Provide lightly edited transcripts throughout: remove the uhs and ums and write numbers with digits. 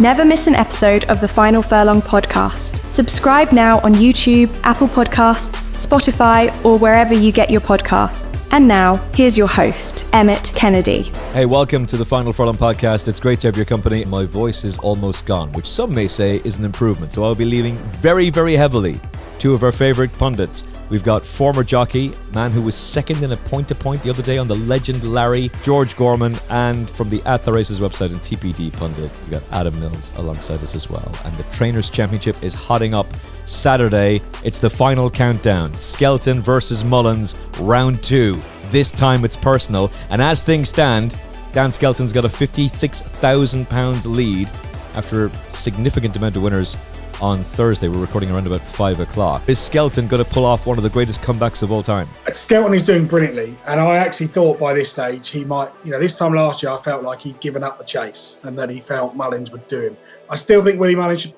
Never miss an episode of the Final Furlong podcast. Subscribe now on YouTube, Apple Podcasts, Spotify, or wherever you get your podcasts. And now, here's your host, Emmet Kennedy. Hey, welcome to the Final Furlong podcast. It's great to have your company. My voice is almost gone, which some may say is an improvement. So I'll be leaning very, very heavily two of our favourite pundits. We've got former jockey, man who was second in a point-to-point the other day on the Legend Larry, George Gorman, and from the At The Races website and TPD pundit, we've got Adam Mills alongside us as well. And the Trainers' Championship is hotting up Saturday. It's the final countdown. Skelton versus Mullins, round 2. This time it's personal. And as things stand, Dan Skelton's got a £56,000 lead after a significant amount of winners on Thursday. We're recording around about 5 o'clock. Is Skelton going to pull off one of the greatest comebacks of all time? Skelton is doing brilliantly, and I actually thought by this stage he might, this time last year I felt like he'd given up the chase and that he felt Mullins would do him. I still think Willie Mullins should,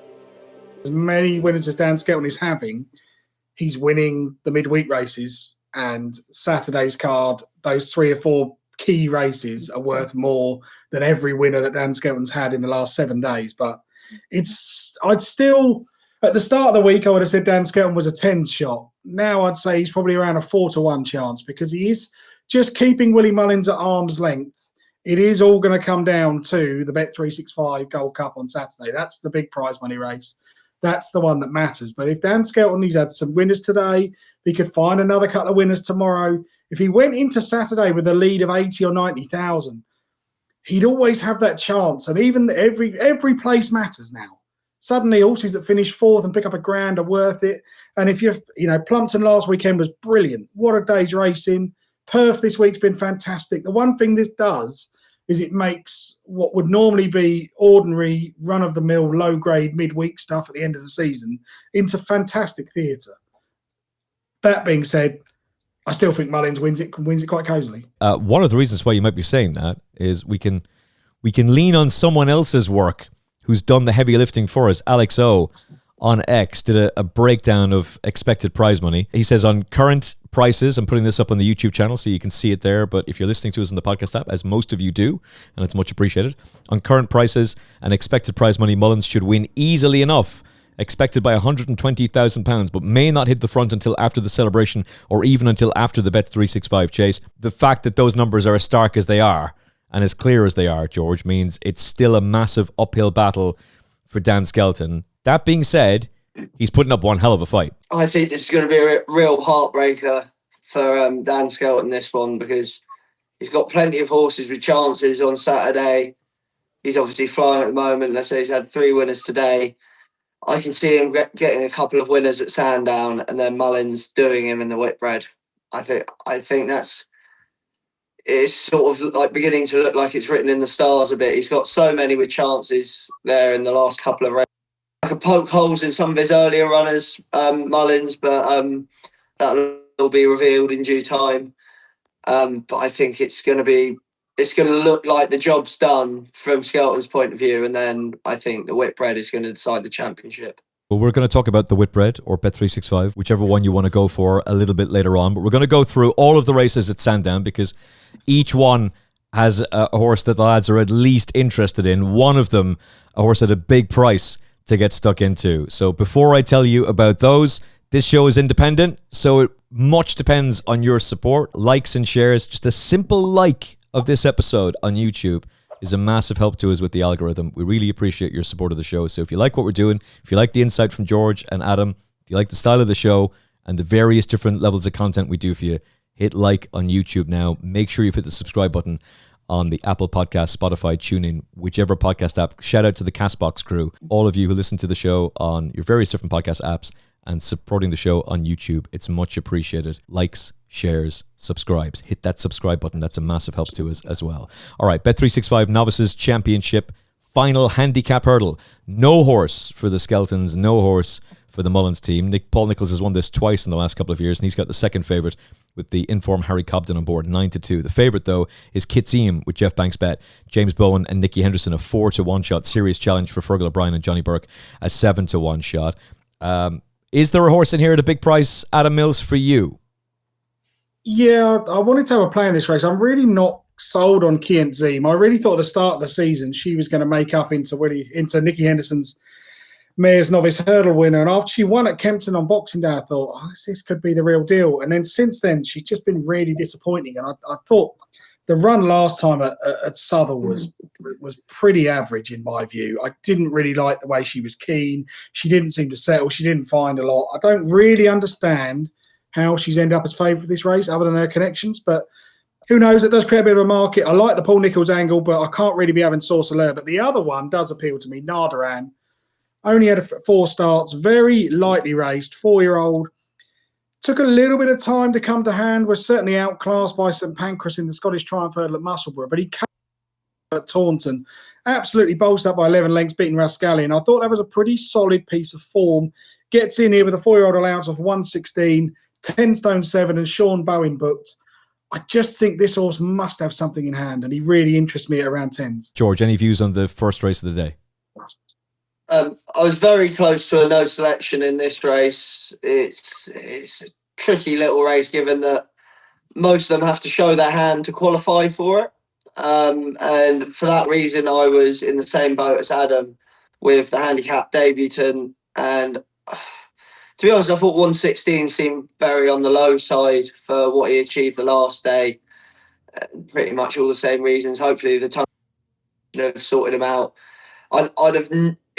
as many winners as Dan Skelton is having, he's winning the midweek races, and Saturday's card, those 3 or 4 key races are worth more than every winner that Dan Skelton's had in the last 7 days. But I'd still, at the start of the week, I would have said Dan Skelton was a 10 shot. Now I'd say he's probably around a 4-1 chance because he is just keeping Willie Mullins at arm's length. It is all going to come down to the Bet365 Gold Cup on Saturday. That's the big prize money race. That's the one that matters. But if Dan Skelton, he's had some winners today, he could find another couple of winners tomorrow. If he went into Saturday with a lead of 80 or 90,000, he'd always have that chance. And even every place matters now. Suddenly, horses that finish fourth and pick up £1,000 are worth it. And if Plumpton last weekend was brilliant. What a day's racing. Perth this week's been fantastic. The one thing this does is it makes what would normally be ordinary, run-of-the-mill, low-grade, midweek stuff at the end of the season into fantastic theatre. That being said, I still think Mullins wins it quite cosily. One of the reasons why you might be saying that is we can lean on someone else's work who's done the heavy lifting for us. Alex O on X did a breakdown of expected prize money. He says on current prices, I'm putting this up on the YouTube channel so you can see it there, but if you're listening to us on the podcast app, as most of you do, and it's much appreciated, on current prices and expected prize money, Mullins should win easily enough, expected by £120,000, but may not hit the front until after the celebration or even until after the Bet365 chase. The fact that those numbers are as stark as they are and as clear as they are, George, means it's still a massive uphill battle for Dan Skelton. That being said, he's putting up one hell of a fight. I think this is going to be a real heartbreaker for Dan Skelton, this one, because he's got plenty of horses with chances on Saturday. He's obviously flying at the moment. Let's say he's had 3 winners today. I can see him getting a couple of winners at Sandown and then Mullins doing him in the Whitbread. I think it's sort of like beginning to look like it's written in the stars a bit. He's got so many with chances there in the last couple of races. I could poke holes in some of his earlier runners, Mullins, but that will be revealed in due time. But I think it's going to look like the job's done from Skelton's point of view, and then I think the Whitbread is going to decide the championship. Well, we're going to talk about the Whitbread or Bet365, whichever one you want to go for, a little bit later on. But we're going to go through all of the races at Sandown because each one has a horse that the lads are at least interested in. One of them, a horse at a big price to get stuck into. So before I tell you about those, this show is independent, so it much depends on your support, likes and shares. Just a simple like of this episode on YouTube is a massive help to us with the algorithm. We really appreciate your support of the show. So if you like what we're doing, if you like the insight from George and Adam, if you like the style of the show and the various different levels of content we do for you, hit like on YouTube now. Make sure you've hit the subscribe button on the Apple Podcast, Spotify, TuneIn, whichever podcast app. Shout out to the Castbox crew, all of you who listen to the show on your various different podcast apps and supporting the show on YouTube. It's much appreciated. Likes, shares, subscribes. Hit that subscribe button. That's a massive help to us as well. All right, Bet365 Novices Championship final handicap hurdle. No horse for the Skeltons, no horse for the Mullins team. Paul Nicholls has won this twice in the last couple of years, and he's got the second favourite with the informed Harry Cobden on board, 9-2. The favourite, though, is Kitseem with Jeff Banks bet. James Bowen and Nicky Henderson, a 4-1 shot. Serious challenge for Fergal O'Brien and Johnny Burke, a 7-1 shot. Is there a horse in here at a big price, Adam Mills, for you? Yeah, I wanted to have a play in this race. I'm really not sold on Kiant Zim. I really thought at the start of the season she was going to make up into Nicky Henderson's Mayor's Novice Hurdle winner. And after she won at Kempton on Boxing Day, I thought, this could be the real deal. And then since then, she's just been really disappointing. And I thought the run last time at Southall was pretty average in my view. I didn't really like the way she was keen. She didn't seem to settle. She didn't find a lot. I don't really understand how she's ended up as favourite for this race other than her connections. But who knows? It does create a bit of a market. I like the Paul Nicholls angle, but I can't really be having Source Alert. But the other one does appeal to me, Nardaran. Only had 4 starts, very lightly raced, 4-year-old. Took a little bit of time to come to hand, was certainly outclassed by St Pancras in the Scottish Triumph Hurdle at Musselburgh, but he came at Taunton, absolutely bolstered up by 11 lengths, beating Rascallion. I thought that was a pretty solid piece of form. Gets in here with a 4-year-old allowance of 116, 10 stone 7, and Sean Bowen booked. I just think this horse must have something in hand, and he really interests me at around 10s. George, any views on the first race of the day? I was very close to a no selection in this race. It's a tricky little race given that most of them have to show their hand to qualify for it. And for that reason, I was in the same boat as Adam with the handicap debutant. And to be honest, I thought 116 seemed very on the low side for what he achieved the last day. Pretty much all the same reasons. Hopefully the time have sorted him out.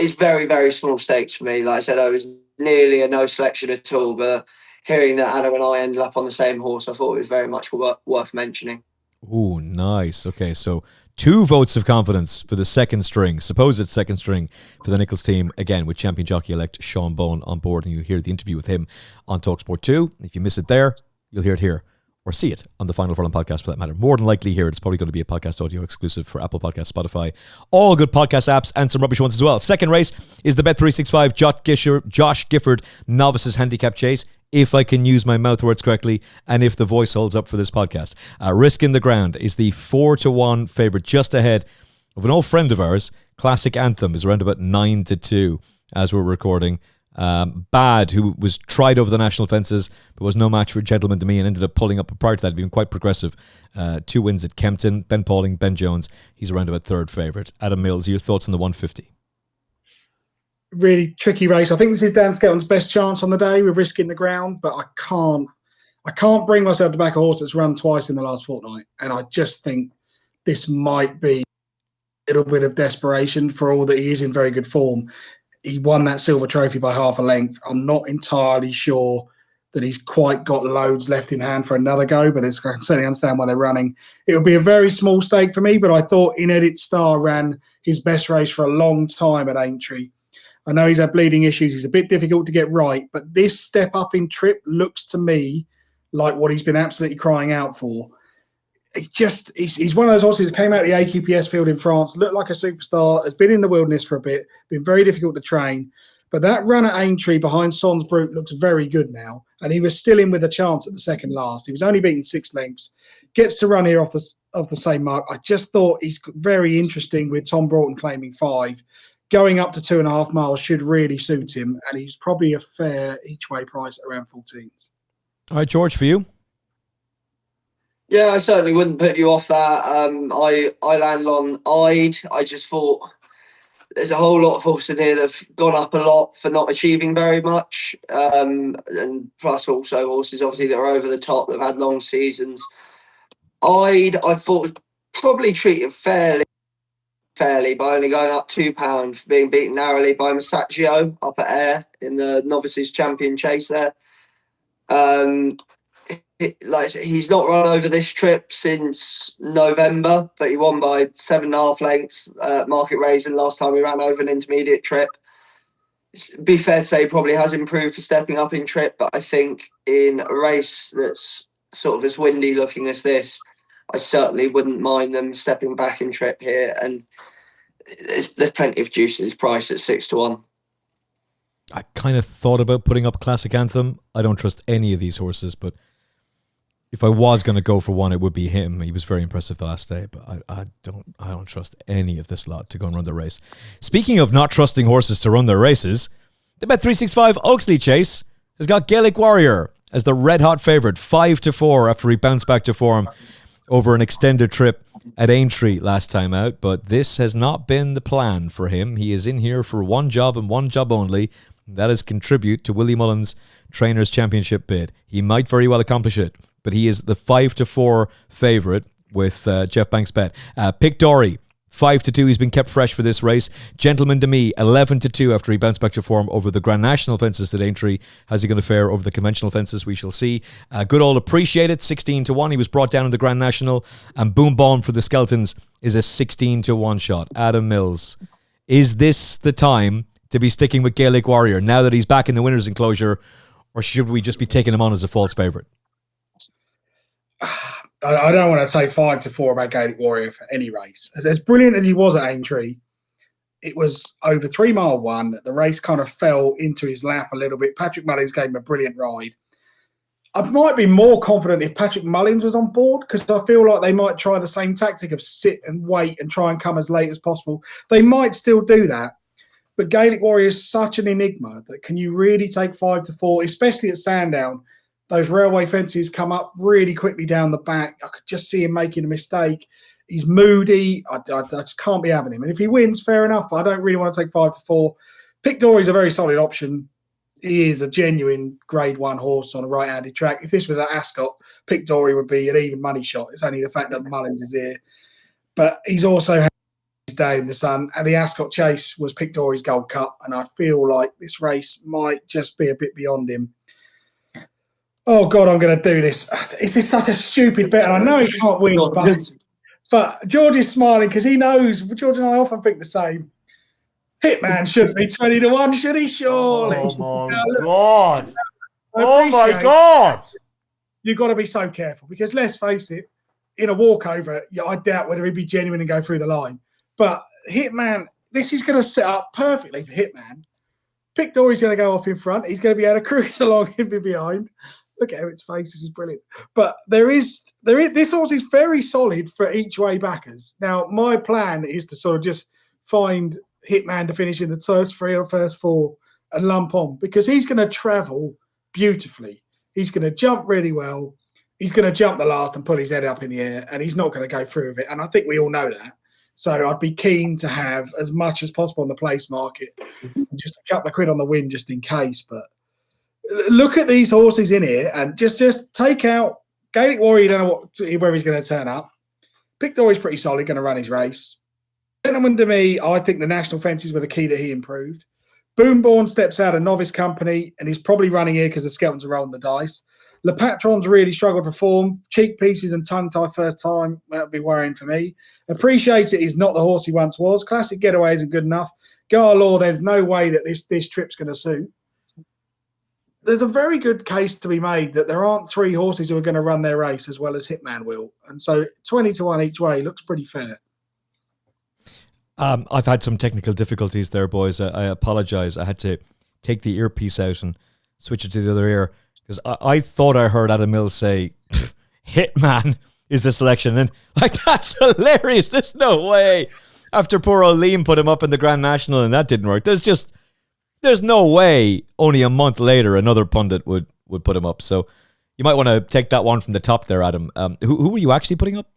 It's very, very small stakes for me. Like I said, I was nearly a no selection at all, but hearing that Adam and I ended up on the same horse, I thought it was very much worth mentioning. Ooh, nice. Okay, so 2 votes of confidence for the second string, supposed second string for the Nicholls team, again with champion jockey-elect Sean Bowen on board, and you'll hear the interview with him on TalkSport 2. If you miss it there, you'll hear it here, or see it on the Final Furlong podcast for that matter. More than likely here, it's probably going to be a podcast audio exclusive for Apple Podcasts, Spotify, all good podcast apps, and some rubbish ones as well. Second race is the Bet365 Josh Gifford Novices Handicap Chase, if I can use my mouth words correctly, and if the voice holds up for this podcast. Risk in the Ground is the 4-1 favourite, just ahead of an old friend of ours. Classic Anthem is around about 9-2 as we're recording. Bad, who was tried over the national fences but was no match for Gentleman to Me and ended up pulling up. Prior to that, being quite progressive. 2 wins at Kempton. Ben Pauling, Ben Jones, he's around about third favourite. Adam Mills, your thoughts on the 150? Really tricky race. I think this is Dan Skelton's best chance on the day with Risk in the Ground, but I can't bring myself to back a horse that's run twice in the last fortnight, and I just think this might be a little bit of desperation for all that he is in very good form. He won that silver trophy by half a length. I'm not entirely sure that he's quite got loads left in hand for another go, but I can certainly understand why they're running. It would be a very small stake for me, but I thought In Edit Star ran his best race for a long time at Aintree. I know he's had bleeding issues. He's a bit difficult to get right, but this step up in trip looks to me like what he's been absolutely crying out for. He's one of those horses that came out of the AQPS field in France, looked like a superstar, has been in the wilderness for a bit, been very difficult to train. But that run at Aintree behind Sons Brute looks very good now. And he was still in with a chance at the second last. He was only beaten 6 lengths. Gets to run here off the same mark. I just thought he's very interesting with Tom Broughton claiming 5. Going up to 2.5 miles should really suit him. And he's probably a fair each way price at around 14s. All right, George, for you? Yeah, I certainly wouldn't put you off that. I landed on Ide. I just thought there's a whole lot of horses in here that have gone up a lot for not achieving very much. And plus also horses, obviously, that are over the top, that have had long seasons. Ide, I thought, was probably treated fairly by only going up £2 for being beaten narrowly by Masaccio up at Ayr in the Novices Champion Chase there. He's not run over this trip since November, but he won by 7.5 lengths Market Raisin last time he ran over an intermediate trip. It'd be fair to say he probably has improved for stepping up in trip, but I think in a race that's sort of as windy looking as this, I certainly wouldn't mind them stepping back in trip here, and there's plenty of juice in his price at 6-1. I kind of thought about putting up Classic Anthem. I don't trust any of these horses, but if I was going to go for one, it would be him. He was very impressive the last day, but I don't trust any of this lot to go and run the race. Speaking of not trusting horses to run their races, the Bet365 Oaksley Chase has got Gaelic Warrior as the red-hot favourite, 5-4 after he bounced back to form over an extended trip at Aintree last time out, but this has not been the plan for him. He is in here for one job and one job only. That is contribute to Willie Mullins' Trainers' Championship bid. He might very well accomplish it, but he is the 5-4 favourite with Jeff Banks' bet. Pick Dory, 5-2. He's been kept fresh for this race. Gentleman to Me, 11-2 after he bounced back to form over the Grand National fences at Aintree. How's he going to fare over the conventional fences? We shall see. Good old Appreciate It, 16-1. He was brought down in the Grand National. And Boom Bomb for the Skeltons is a 16-1 shot. Adam Mills, is this the time to be sticking with Gaelic Warrior now that he's back in the winner's enclosure, or should we just be taking him on as a false favourite? I don't want to say 5-4 about Gaelic Warrior for any race. As brilliant as he was at Aintree, it was over 3 mile one. The race kind of fell into his lap a little bit. Patrick Mullins gave him a brilliant ride. I might be more confident if Patrick Mullins was on board, because I feel like they might try the same tactic of sit and wait and try and come as late as possible. They might still do that. But Gaelic Warrior is such an enigma that can you really take 5-4, especially at Sandown? Those railway fences come up really quickly down the back. I could just see him making a mistake. He's moody. I just can't be having him. And if he wins, fair enough, but I don't really want to take 5-4. Pick Dory is a very solid option. He is a genuine grade 1 horse on a right-handed track. If this was at Ascot, Pick Dory would be an even money shot. It's only the fact that Mullins is here. But he's also had his day in the sun, and the Ascot Chase was Pick Dory's Gold Cup, and I feel like this race might just be a bit beyond him. Oh, God, I'm going to do this. This is such a stupid bet, and I know he can't win, but George is smiling because he knows. George and I often think the same. Hitman shouldn't be 20-1, should he? Surely. Oh, my God. Oh, my God. You've got to be so careful because, let's face it, in a walkover, I doubt whether he'd be genuine and go through the line. But Hitman, this is going to set up perfectly for Hitman. Pick Dory's going to go off in front. He's going to be able to cruise along and be behind. Look at Emmet's face. This is brilliant. But this horse is very solid for each way backers. Now, my plan is to sort of just find Hitman to finish in the first 3 or first 4 and lump on, because he's going to travel beautifully. He's going to jump really well. He's going to jump the last and pull his head up in the air, and he's not going to go through with it. And I think we all know that. So I'd be keen to have as much as possible on the place market, just a couple of quid on the win just in case. But look at these horses in here and just take out Gaelic Warrior. You don't know where he's going to turn up. Pick Dory's pretty solid, going to run his race. Gentleman to Me, I think the national fences were the key that he improved. Boomborn steps out of novice company and he's probably running here because the Skeltons are rolling the dice. Le Patron's really struggled for form. Cheek pieces and tongue tie first time. That'd be worrying for me. Appreciate It is not the horse he once was. Classic Getaway isn't good enough. Garlaw, there's no way that this trip's going to suit. There's a very good case to be made that there aren't 3 horses who are going to run their race as well as Hitman will. And so 20-1 each way looks pretty fair. I've had some technical difficulties there, boys. I apologise. I had to take the earpiece out and switch it to the other ear because I thought I heard Adam Mills say, Hitman is the selection. And that's hilarious. There's no way. After poor old Liam put him up in the Grand National and that didn't work. There's no way only a month later another pundit would put him up. So you might want to take that one from the top there, Adam. Who were you actually putting up?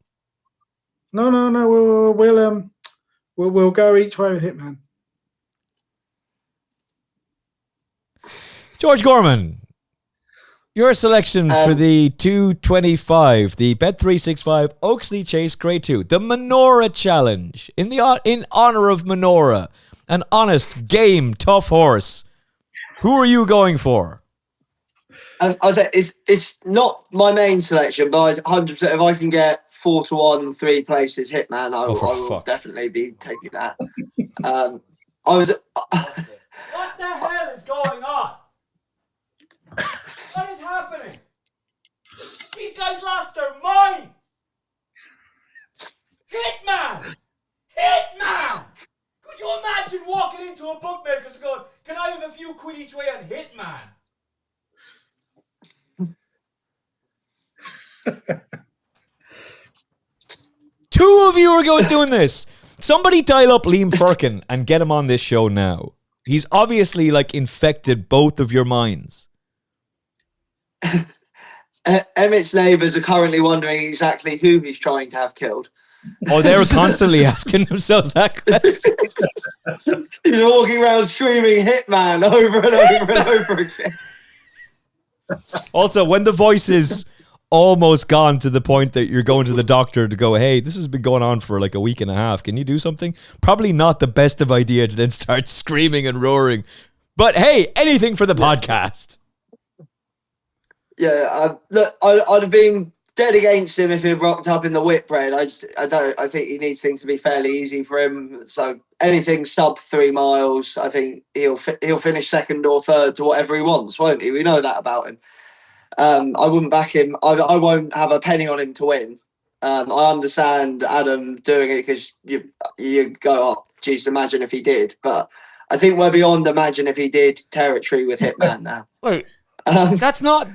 No. We'll go each way with Hitman. George Gorman, your selection for the 225, the Bet365 Oaksley Chase Grade 2, the Menorah Challenge, in honor of Menorah, an honest, game, tough horse. Who are you going for? I was like, it's not my main selection, but 100%. If I can get 4-1, 3 places, Hitman, I will definitely be taking that. What the hell is going on? What is happening? These guys lost their mind. Hitman! Could you imagine walking into a bookmaker's and going, can I have a few quid each way on Hitman? Two of you are doing this. Somebody dial up Liam Firkin and get him on this show now. He's obviously infected both of your minds. Emmet's neighbours are currently wondering exactly who he's trying to have killed. Oh, they're constantly asking themselves that question. He's walking around screaming "Hitman" over and over and over again. Also, when the voice is almost gone to the point that you're going to the doctor to go, hey, this has been going on for like a week and a half. Can you do something? Probably not the best of idea to then start screaming and roaring. But hey, anything for the podcast. Yeah, look, I'd have been dead against him if he rocked up in the Whitbread. I think he needs things to be fairly easy for him. So anything sub 3 miles, I think he'll finish second or third to whatever he wants, won't he? We know that about him. I wouldn't back him. I won't have a penny on him to win. I understand Adam doing it because you go, oh, geez, imagine if he did. But I think we're beyond imagine if he did territory with Hitman now. Wait, that's not...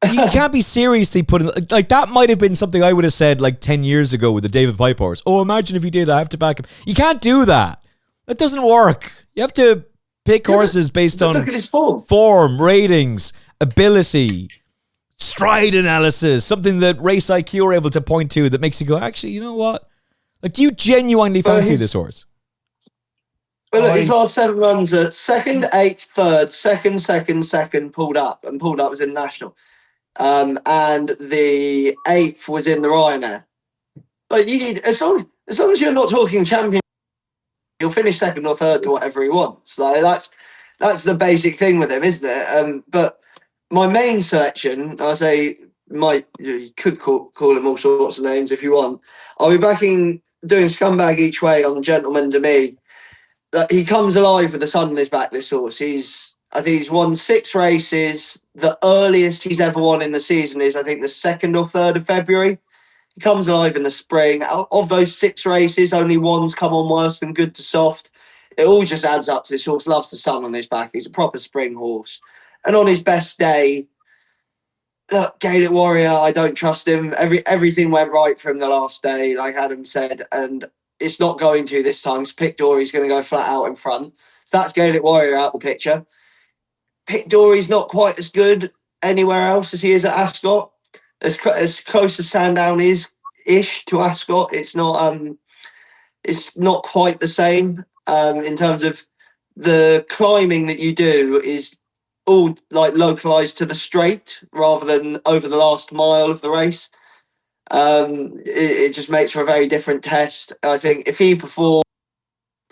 You can't be seriously putting... Like, that might have been something I would have said like 10 years ago with the David Pipe horse. Oh, imagine if he did, I have to back him. You can't do that. That doesn't work. You have to pick horses based on... Look at his form. Form, ratings, ability... stride analysis, something that Race IQ are able to point to that makes you go, actually, you know what? Like, do you genuinely fancy this horse? Well, look, his last 7 runs at second, 8th, third, second, pulled up, and pulled up was in National. And the 8th was in the Ryanair. Like, you need, as long as you're not talking champion, he'll finish second or third to whatever he wants. Like, that's the basic thing with him, isn't it? But my main selection, you could call him all sorts of names if you want. I'll be doing scumbag each way on Gentleman to Me. He comes alive with the sun on his back, this horse. I think he's won 6 races. The earliest he's ever won in the season is, I think, the 2nd or 3rd of February. He comes alive in the spring. Out of those 6 races, only one's come on worse than good to soft. It all just adds up to this horse loves the sun on his back. He's a proper spring horse. And on his best day, look, Gaelic Warrior, I don't trust him. Everything went right for him the last day, like Adam said, and it's not going to this time. Pick Dory's going to go flat out in front. So that's Gaelic Warrior out the picture. Pick Dory's not quite as good anywhere else as he is at Ascot. As close as Sandown is-ish to Ascot, it's not quite the same in terms of the climbing that you do is all like localized to the straight rather than over the last mile of the race. It just makes for a very different test. I think if he performs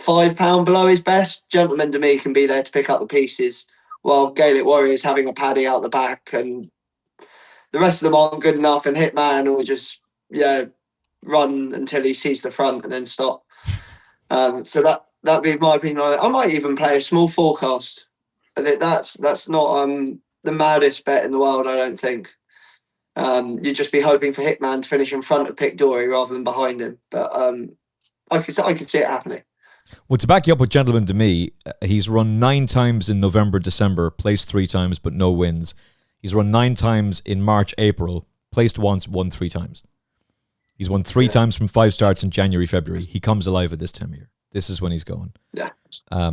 £5 below his best, Gentleman to Me can be there to pick up the pieces, while Gaelic Warrior is having a paddy out the back, and the rest of them aren't good enough, and Hitman will just run until he sees the front and then stop. So that'd be my opinion on it. I might even play a small forecast. I think that's not the maddest bet in the world, I don't think. You'd just be hoping for Hitman to finish in front of Pick Dory rather than behind him. But I could see it happening. Well, to back you up with Gentleman to Me, he's run 9 times in November, December, placed 3 times, but no wins. He's run 9 times in March, April, placed once, won 3 times. He's won 3 times from 5 starts in January, February. He comes alive at this time of year. This is when he's going. Yeah.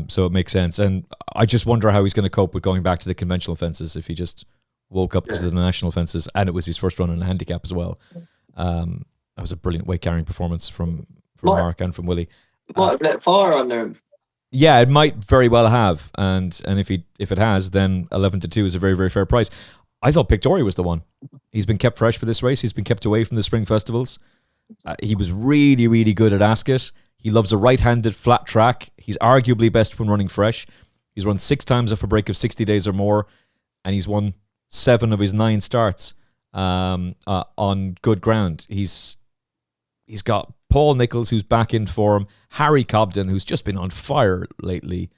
So it makes sense. And I just wonder how he's going to cope with going back to the conventional fences if he just woke up because of the national fences, and it was his first run in a handicap as well. That was a brilliant weight carrying performance from Mark and from Willie. Might have lit fire under him. Yeah, it might very well have. And if it has, then 11-2 is a very, very fair price. I thought Pick Dory was the one. He's been kept fresh for this race. He's been kept away from the spring festivals. He was really, really good at Ascot. He loves a right-handed flat track. He's arguably best when running fresh. He's run 6 times off a break of 60 days or more, and he's won 7 of his 9 starts on good ground. He's got Paul Nicholls, who's back in form, Harry Cobden, who's just been on fire lately.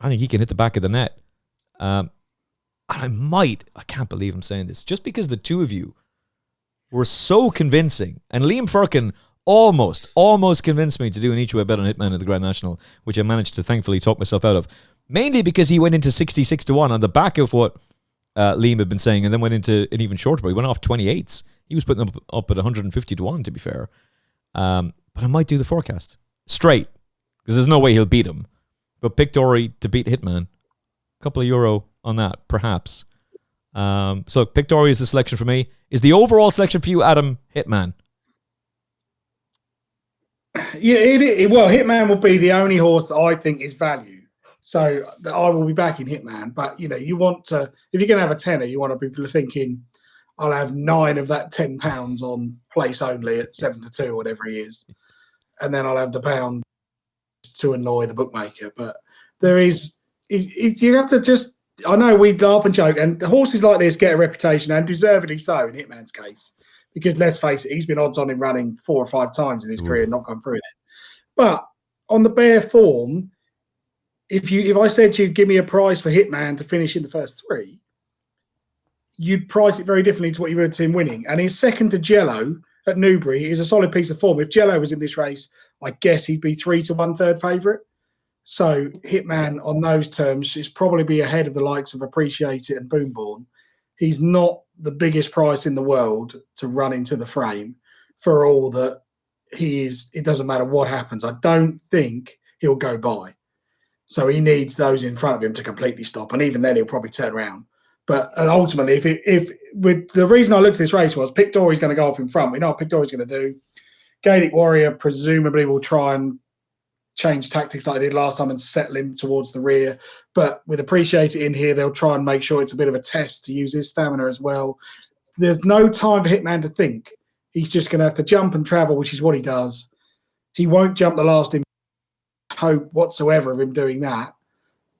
I think he can hit the back of the net. And I can't believe I'm saying this, just because the two of you were so convincing, and Liam Firkin almost convinced me to do an each-way bet on Hitman at the Grand National, which I managed to thankfully talk myself out of, mainly because he went into 66-1 on the back of what Liam had been saying, and then went into an even shorter, but he went off 28s. He was putting them up at 150-1, to be fair. But I might do the forecast straight, because there's no way he'll beat him. But Pick Dory to beat Hitman, a couple of euro on that, perhaps. So Pictori is the selection for me. Is the overall selection for you, Adam, Hitman? Yeah, well, Hitman will be the only horse that I think is value. So I will be backing Hitman. But, you want to, if you're going to have a tenner, you want to be thinking, I'll have 9 of that £10 on place only at 7-2 or whatever he is. And then I'll have the pound to annoy the bookmaker. But there is, you have to just, I know we laugh and joke, and horses like this get a reputation, and deservedly so in Hitman's case. Because let's face it, he's been odds on him running 4 or 5 times in his career and not gone through it. But on the bare form, if I said to you, give me a price for Hitman to finish in the first 3, you'd price it very differently to what you would to him winning. And his second to Jello at Newbury is a solid piece of form. If Jello was in this race, I guess he'd be 3 to 1/3 favourite. So Hitman on those terms is probably be ahead of the likes of Appreciate It and Boomborn. He's not the biggest price in the world to run into the frame for all that he is. It doesn't matter what happens. I don't think he'll go by. So he needs those in front of him to completely stop. And even then he'll probably turn around. But ultimately, if with the reason I looked at this race was Pictori's going to go up in front. We know what Pictori's going to do. Gaelic Warrior presumably will try and change tactics like they did last time and settle him towards the rear. But with Appreciate It in here, they'll try and make sure it's a bit of a test to use his stamina as well. There's no time for Hitman to think. He's just going to have to jump and travel, which is what he does. He won't jump the last in hope whatsoever of him doing that.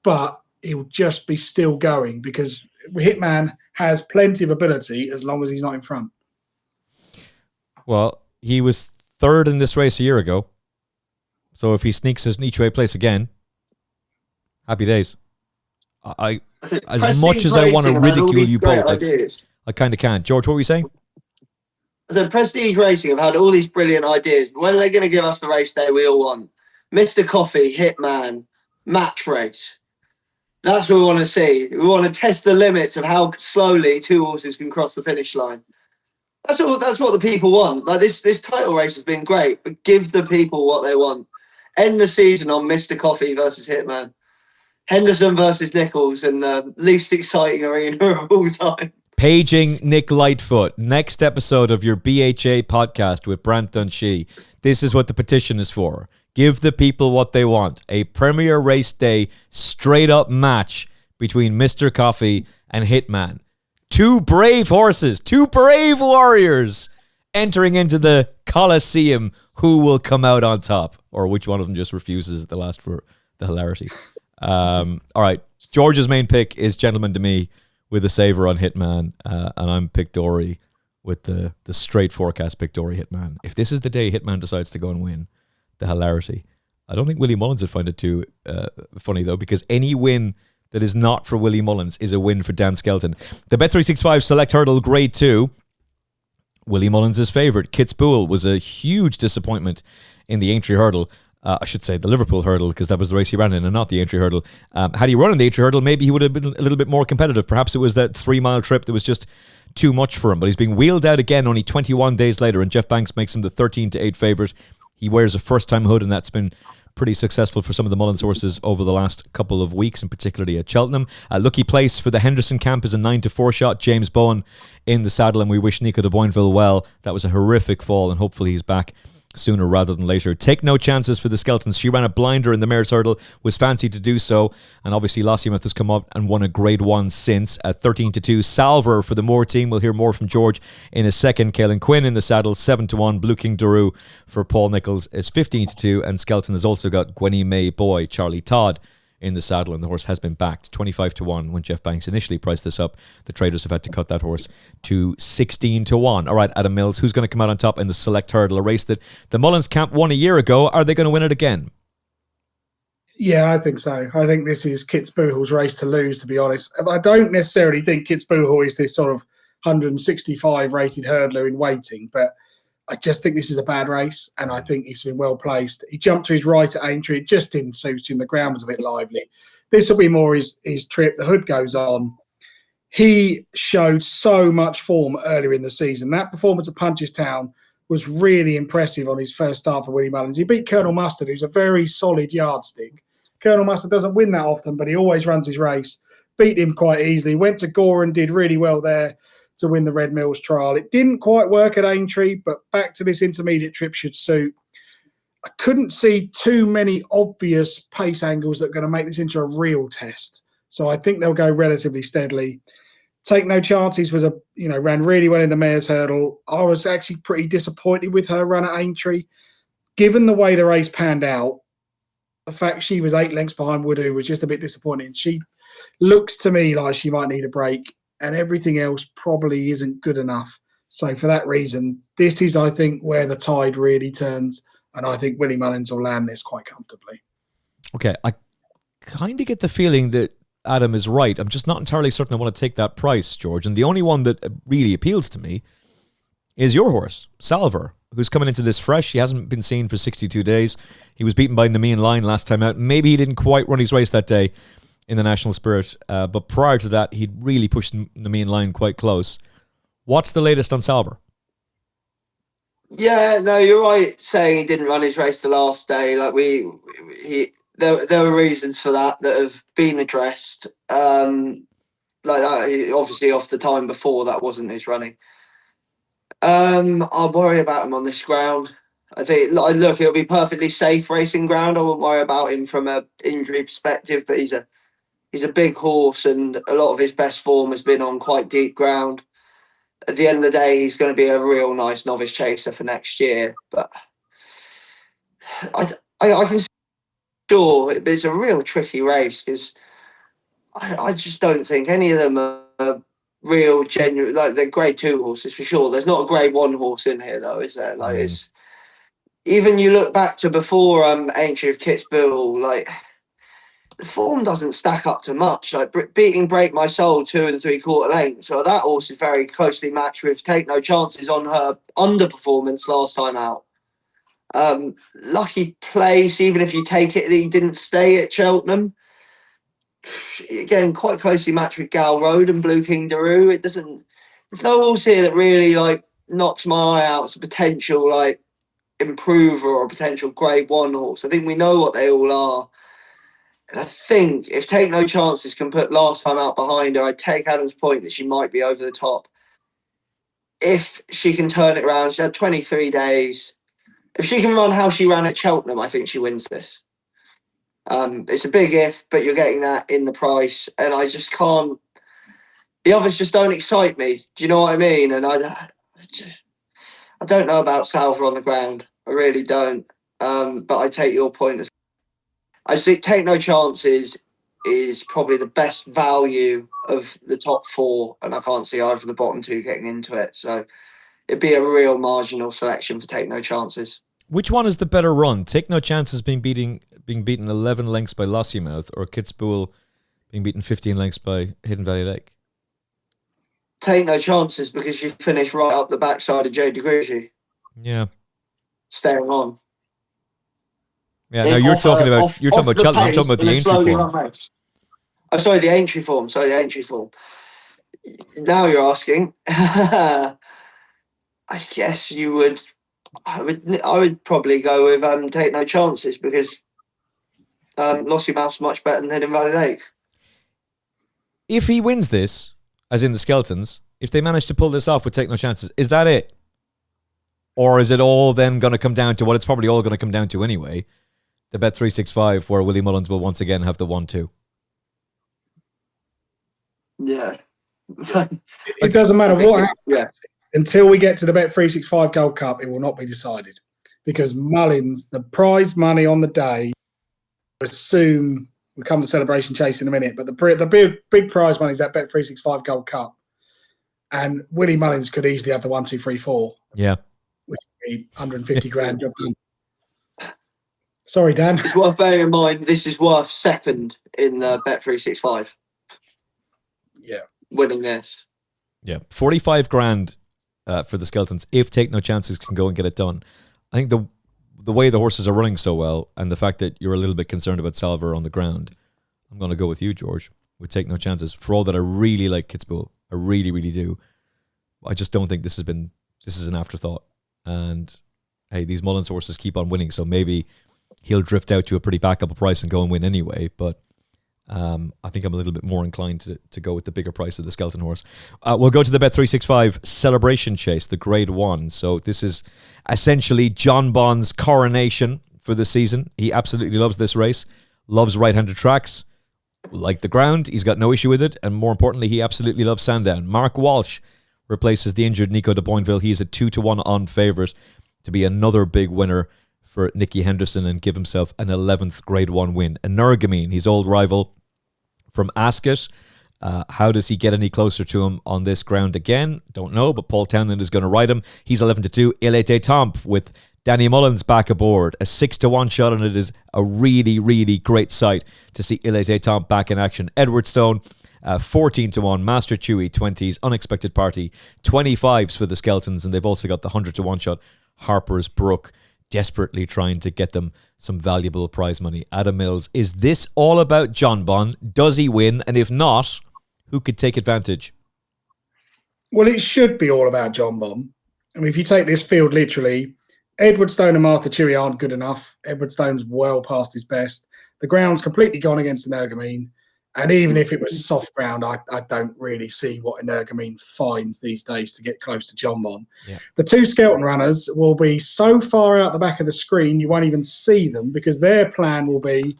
But he'll just be still going because Hitman has plenty of ability as long as he's not in front. Well, he was 3rd in this race a year ago. So if he sneaks his each way place again, happy days. I as much as I want to ridicule you both, I kind of can't. George, what were you saying? The Prestige Racing have had all these brilliant ideas. When are they going to give us the race day we all want? Mr. Coffee, Hitman, match race. That's what we want to see. We want to test the limits of how slowly 2 horses can cross the finish line. That's what the people want. Like this title race has been great, but give the people what they want. End the season on Mr. Coffee versus Hitman. Henderson versus Nichols, and least exciting arena of all time. Paging Nick Lightfoot. Next episode of your BHA podcast with Brant Dunshee. This is what the petition is for. Give the people what they want. A Premier Race Day straight up match between Mr. Coffee and Hitman. 2 brave horses, 2 brave warriors entering into the Coliseum. Who will come out on top? Or which one of them just refuses at the last for the hilarity? All right. George's main pick is Gentleman to Me with a saver on Hitman. And I'm Pictori with the straight forecast Pictori Hitman. If this is the day Hitman decides to go and win, the hilarity. I don't think Willie Mullins would find it too funny, though, because any win that is not for Willie Mullins is a win for Dan Skelton. The Bet365 Select Hurdle Grade 2. Willie Mullins' favourite, Kitzbühel, was a huge disappointment in the Aintree Hurdle. I should say the Liverpool Hurdle, because that was the race he ran in and not the Aintree Hurdle. Had he run in the Aintree Hurdle, maybe he would have been a little bit more competitive. Perhaps it was that 3-mile trip that was just too much for him. But he's being wheeled out again only 21 days later, and Jeff Banks makes him the 13-8 favourite. He wears a first-time hood, and that's been pretty successful for some of the Mullins horses over the last couple of weeks, and particularly at Cheltenham. A lucky place for the Henderson camp is a 9-4 shot. James Bowen in the saddle, and we wish Nico de Boinville well. That was a horrific fall, and hopefully he's back sooner rather than later. Take no chances for the Skeltons. She ran a blinder in the Mare's Hurdle, was fancied to do so, and obviously Lossiemouth has come up and won a Grade 1 since at 13-2. Salver for the Moore team. We'll hear more from George in a second. Caelan Quinn in the saddle, 7-1. Blue King Daru for Paul Nichols is 15-2, and Skelton has also got Gwenny May Boy, Charlie Todd in the saddle, and the horse has been backed 25-1 when Jeff Banks initially priced this up. The traders have had to cut that horse to 16-1. All right, Adam Mills, who's going to come out on top in the Select Hurdle, a race that the Mullins camp won a year ago? Are they going to win it again? Yeah, I think so. I think this is Kitzbühel's race to lose, to be honest. I don't necessarily think Kitzbühel is this sort of 165 rated hurdler in waiting, but I just think this is a bad race, and I think he's been well placed. He jumped to his right at Aintree. It just didn't suit him. The ground was a bit lively. This will be more his trip. The hood goes on. He showed so much form earlier in the season. That performance at Punchestown was really impressive on his first start for Willie Mullins. He beat Colonel Mustard, who's a very solid yardstick. Colonel Mustard doesn't win that often, but he always runs his race. beat him quite easily. Went to Gorman, did really well there to win the Red Mills trial. It didn't quite work at Aintree, but back to this intermediate trip should suit. I couldn't see too many obvious pace angles that are going to make this into a real test. So I think they'll go relatively steadily. Take No Chances was ran really well in the Mayor's Hurdle. I was actually pretty disappointed with her run at Aintree. Given the way the race panned out, the fact she was 8 lengths behind Woodoo was just a bit disappointing. She looks to me like she might need a break, and everything else probably isn't good enough. So for that reason, this is, I think, where the tide really turns, and I think Willie Mullins will land this quite comfortably. Okay, I kind of get the feeling that Adam is right. I'm just not entirely certain I want to take that price, George. And the only one that really appeals to me is your horse, Salver, who's coming into this fresh. He hasn't been seen for 62 days. He was beaten by Namian Line last time out. Maybe he didn't quite run his race that day in the National Spirit. But prior to that, he'd really pushed Namian Line quite close. What's the latest on Salver? Yeah, no, you're right saying he didn't run his race the last day. Like there were reasons for that have been addressed. Like that, obviously off the time before, that wasn't his running. I'll worry about him on this ground. I think, look, it'll be perfectly safe racing ground. I won't worry about him from an injury perspective, but he's a big horse, and a lot of his best form has been on quite deep ground. At the end of the day, he's going to be a real nice novice chaser for next year. But I can sure it's a real tricky race because I just don't think any of them are real genuine. Like, they're grade 2 horses for sure. There's not a grade 1 horse in here though, is there? Like, it's even you look back to before Aintree of Kitzbühel, like the form doesn't stack up to much. Like beating Break My Soul 2 3/4 lengths. So that horse is very closely matched with Take No Chances on her underperformance last time out. Lucky Place, even if you take it, he didn't stay at Cheltenham. Again, quite closely matched with Gal Road and Blue King Daru. There's no horse here that really like knocks my eye out as a potential like improver or a potential grade 1 horse. I think we know what they all are. And I think if Take No Chances can put last time out behind her, I take Adam's point that she might be over the top. If she can turn it around, she had 23 days. If she can run how she ran at Cheltenham, I think she wins this. It's a big if, but you're getting that in the price. And I just can't... The others just don't excite me. Do you know what I mean? And I don't know about Salver on the ground. I really don't. But I take your point. I think Take No Chances is probably the best value of the top 4, and I can't see either of the bottom 2 getting into it. So it'd be a real marginal selection for Take No Chances. Which one is the better run? Take No Chances being beaten 11 lengths by Lossiemouth, or Kitzbühel being beaten 15 lengths by Hidden Valley Lake? Take No Chances because you finish right up the backside of Joe DeGrugy. Yeah. Staying on. Yeah, now you're talking about Cheltenham. I'm talking about the Aintree form. Oh, sorry, the Aintree form. Now you're asking. I guess you would. I would probably go with Take No Chances because Lossiemouth's much better than Hidden Valley Lake. If he wins this, as in the Skeltons, if they manage to pull this off with Take No Chances, is that it? Or is it all then going to come down to what it's probably all going to come down to anyway? The Bet365, where Willie Mullins will once again have the 1-2. Yeah. It doesn't matter what happens. Yeah. Until we get to the Bet365 Gold Cup, it will not be decided. Because Mullins, the prize money on the day, assume, we'll come to Celebration Chase in a minute, but the big prize money is that Bet365 Gold Cup. And Willie Mullins could easily have the 1, 2, 3, 4. Yeah. Which would be 150 grand job done. Sorry, Dan. It's worth bearing in mind this is worth second in the Bet365. Yeah. Winning this. Yeah. 45 grand for the Skeltons if Take No Chances can go and get it done. I think the way the horses are running so well and the fact that you're a little bit concerned about Salver on the ground, I'm going to go with you, George, with Take No Chances. For all that I really like Kitzbühel, I really, really do. I just don't think this is an afterthought. And hey, these Mullins horses keep on winning, so maybe he'll drift out to a pretty backable price and go and win anyway. But I think I'm a little bit more inclined to go with the bigger price of the Skelton horse. We'll go to the Bet365 Celebration Chase, the Grade 1. So this is essentially John Bond's coronation for the season. He absolutely loves this race, loves right-handed tracks, like the ground. He's got no issue with it. And more importantly, he absolutely loves Sandown. Mark Walsh replaces the injured Nico de Boinville. He's a 2-1 on favourite to be another big winner for Nicky Henderson and give himself an 11th Grade 1 win. Energumene, his old rival from Ascot. How does he get any closer to him on this ground again? Don't know, but Paul Townend is going to ride him. He's 11-2. Il était temps with Danny Mullins back aboard. A 6-1 shot, and it is a really, really great sight to see Il était temps back in action. Edward Stone, 14-1. Master Chewy, 20s. Unexpected Party, 25s for the Skeltons, and they've also got the 100-1 shot. Harper's Brook, desperately trying to get them some valuable prize money. Adam Mills, is this all about John Bond? Does he win? And if not, who could take advantage? Well, it should be all about John Bond. I mean, if you take this field literally, Edward Stone and Martha Chewy aren't good enough. Edward Stone's well past his best. The ground's completely gone against Energumene. And even if it was soft ground, I don't really see what Energumene finds these days to get close to John Bond. Yeah. The two Skelton runners will be so far out the back of the screen, you won't even see them, because their plan will be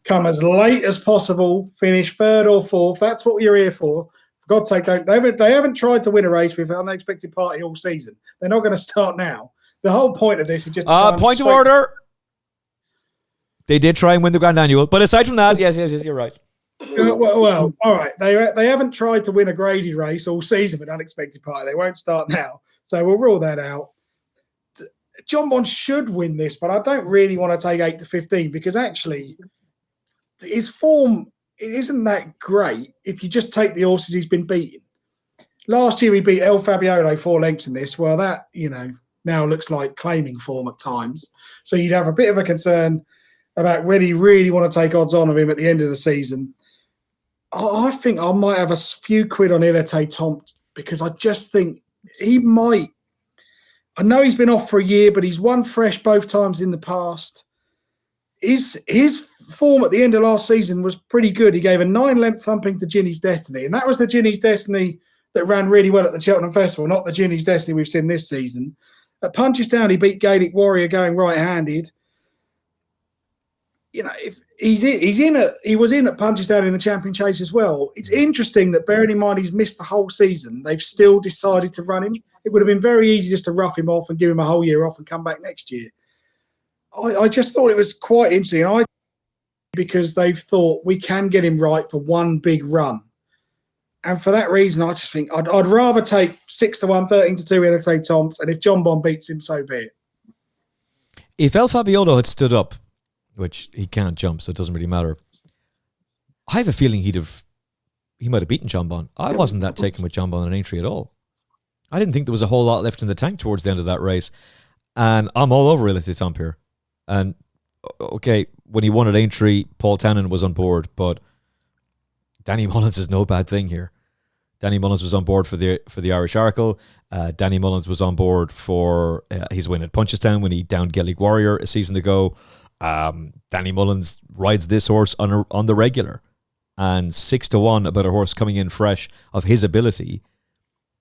come as late as possible, finish third or fourth. That's what you're here for. For God's sake, they haven't tried to win a race with Unexpected Party all season. They're not going to start now. The whole point of this is just point of order. They did try and win the Grand Annual, but aside from that, yes, you're right. Well, all right. They haven't tried to win a graded race all season with Unexpected Party. They won't start now. So we'll rule that out. John Bond should win this, but I don't really want to take 8-15 because actually his form isn't that great if you just take the horses he's been beating. Last year he beat El Fabiolo 4 lengths in this. Well, that, now looks like claiming form at times. So you'd have a bit of a concern about whether you really want to take odds on of him at the end of the season. I think I might have a few quid on Il était temps because I just think he might. I know he's been off for a year, but he's won fresh both times in the past. His form at the end of last season was pretty good. He gave a 9-length thumping to Ginny's Destiny, and that was the Ginny's Destiny that ran really well at the Cheltenham Festival, not the Ginny's Destiny we've seen this season. At Punchestown, he beat Gaelic Warrior going right-handed. If he was in at Punchestown in the Champion Chase as well. It's interesting that, bearing in mind he's missed the whole season, they've still decided to run him. It would have been very easy just to rough him off and give him a whole year off and come back next year. I just thought it was quite interesting. Because they've thought we can get him right for one big run. And for that reason, I just think I'd rather take 6-1, 13-2 Il était temps, and if John Bond beats him, so be it. If El Fabiolo had stood up, which he can't jump, so it doesn't really matter, I have a feeling he might have beaten John Bond. I wasn't that taken with John Bond in Aintree at all. I didn't think there was a whole lot left in the tank towards the end of that race. And I'm all over Il était temps here. And, okay, when he won at Aintree, Paul Townend was on board, but Danny Mullins is no bad thing here. Danny Mullins was on board for the Irish Oracle. Danny Mullins was on board for his win at Punchestown when he downed Gaelic Warrior a season ago. Danny Mullins rides this horse on the regular, and 6-1 about a horse coming in fresh of his ability.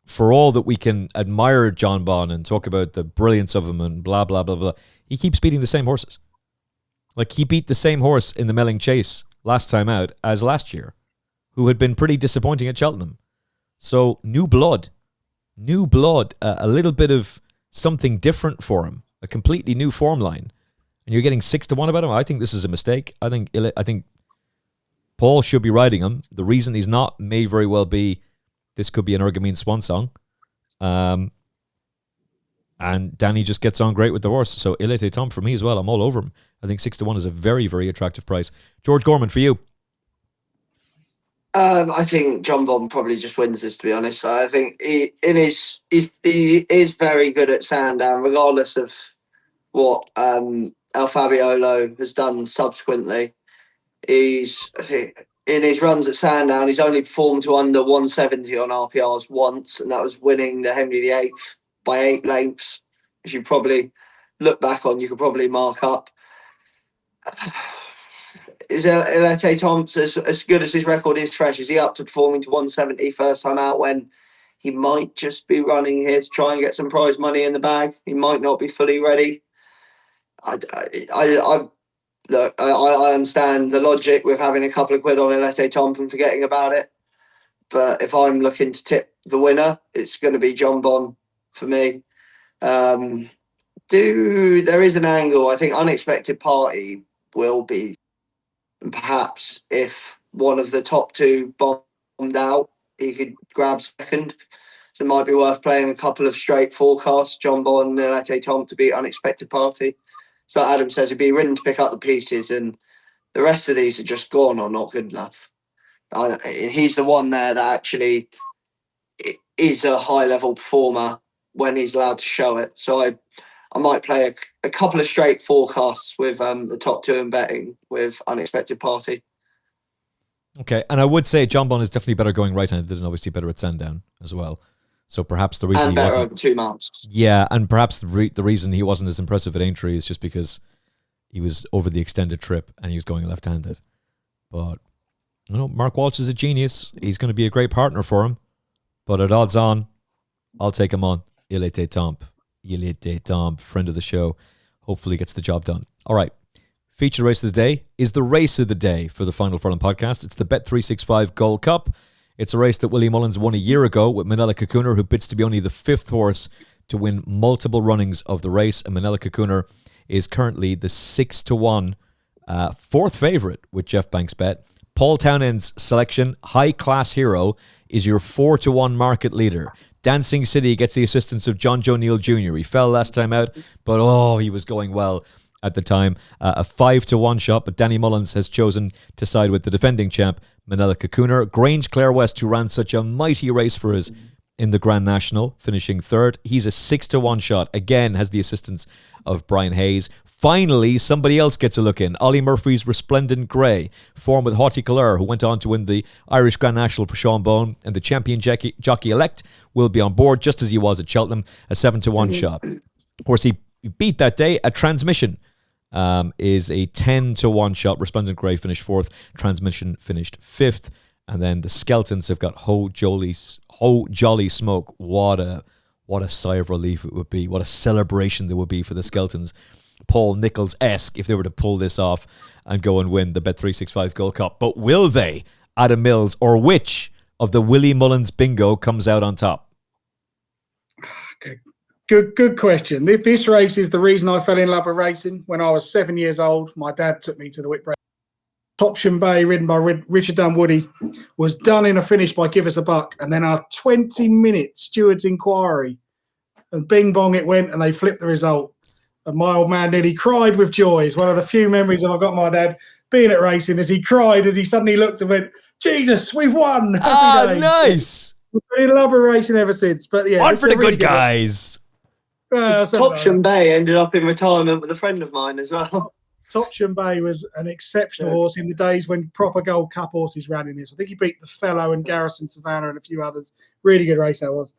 For all that we can admire John Bond and talk about the brilliance of him and blah, blah, blah, blah, he keeps beating the same horses. Like, he beat the same horse in the Melling Chase last time out as last year, who had been pretty disappointing at Cheltenham. So, new blood, a little bit of something different for him, a completely new form line. And you're getting 6-1 about him. I think this is a mistake. I think Paul should be riding him. The reason he's not may very well be this could be an Energumene swan song. And Danny just gets on great with the horse. So Il était temps for me as well. I'm all over him. I think 6-1 is a very, very attractive price. George Gorman, for you. I think John Bond probably just wins this, to be honest. I think he is very good at Sandown, regardless of what El Fabiolo has done subsequently. I think, in his runs at Sandown, he's only performed to under 170 on RPRs once, and that was winning the Henry VIII by 8 lengths, which you probably look back on, you could probably mark up. is Elete Thompson, as good as his record is fresh, is he up to performing to 170 first time out when he might just be running here to try and get some prize money in the bag? He might not be fully ready. Look, I understand the logic with having a couple of quid on Elete Thompson and forgetting about it. But if I'm looking to tip the winner, it's going to be John Bon for me. There is an angle. I think Unexpected Party will be, and perhaps if one of the top two bombed out, he could grab second. So it might be worth playing a couple of straight forecasts, John Bon and Elete Tom to beat Unexpected Party. So Adam says he'd be ridden to pick up the pieces, and the rest of these are just gone or not good enough. He's the one there that actually is a high-level performer when he's allowed to show it. So I might play a couple of straight forecasts with the top two in betting with Unexpected Party. Okay, and I would say John Bon is definitely better going right-handed and obviously better at Sandown as well. So perhaps the reason and better over 2 months. Yeah, and perhaps the reason he wasn't as impressive at Aintree is just because he was over the extended trip and he was going left-handed. But Mark Walsh is a genius. He's going to be a great partner for him. But at odds on, I'll take him on. Il était temps, friend of the show. Hopefully gets the job done. All right. Feature race of the day is the race of the day for the Final Furlong podcast. It's the Bet365 Gold Cup. It's a race that Willie Mullins won a year ago with Manila Cocooner, who bids to be only the 5th horse to win multiple runnings of the race. And Manila Cocooner is currently the 6-1 4th favourite with Jeff Banks Bet. Paul Townend's selection, High Class Hero, is your 4-1 market leader. Dancing City gets the assistance of John Joe Neal Jr. He fell last time out, but he was going well at the time. A 5-1 shot, but Danny Mullins has chosen to side with the defending champ, Manila Cocooner. Grange Clare West, who ran such a mighty race for us in the Grand National, finishing 3rd. He's a 6-1 shot. Again, has the assistance of Brian Hayes. Finally, somebody else gets a look in. Ollie Murphy's Resplendent Grey, formed with Haughty Colour, who went on to win the Irish Grand National for Sean Bone, and the champion jockey-elect will be on board, just as he was at Cheltenham, a 7-1 shot. Of course, he beat that day. A Transmission is a 10-1 shot. Resplendent Grey finished 4th. Transmission finished 5th. And then the Skeltons have got Ho Jolly Smoke. What a sigh of relief it would be. What a celebration there would be for the Skeltons. Paul Nichols-esque if they were to pull this off and go and win the Bet365 Gold Cup. But will they, Adam Mills, or which of the Willie Mullins bingo comes out on top? Good question. This race is the reason I fell in love with racing. When I was 7 years old, my dad took me to the Whitbread. Topsham Bay, ridden by Richard Dunwoody, was done in a finish by Give Us a Buck, and then a 20-minute steward's inquiry, and bing bong it went, and they flipped the result. And my old man nearly cried with joy. It's one of the few memories I've got my dad being at racing, as he cried as he suddenly looked and went, "Jesus, we've won!" Happy days. Nice. We've been in love with racing ever since. But yeah, one for the really good guys. Topsham Bay ended up in retirement with a friend of mine as well. Topsham Bay was an exceptional horse in the days when proper Gold Cup horses ran in this. I think he beat the Fellow and Garrison Savannah and a few others. Really good race that was.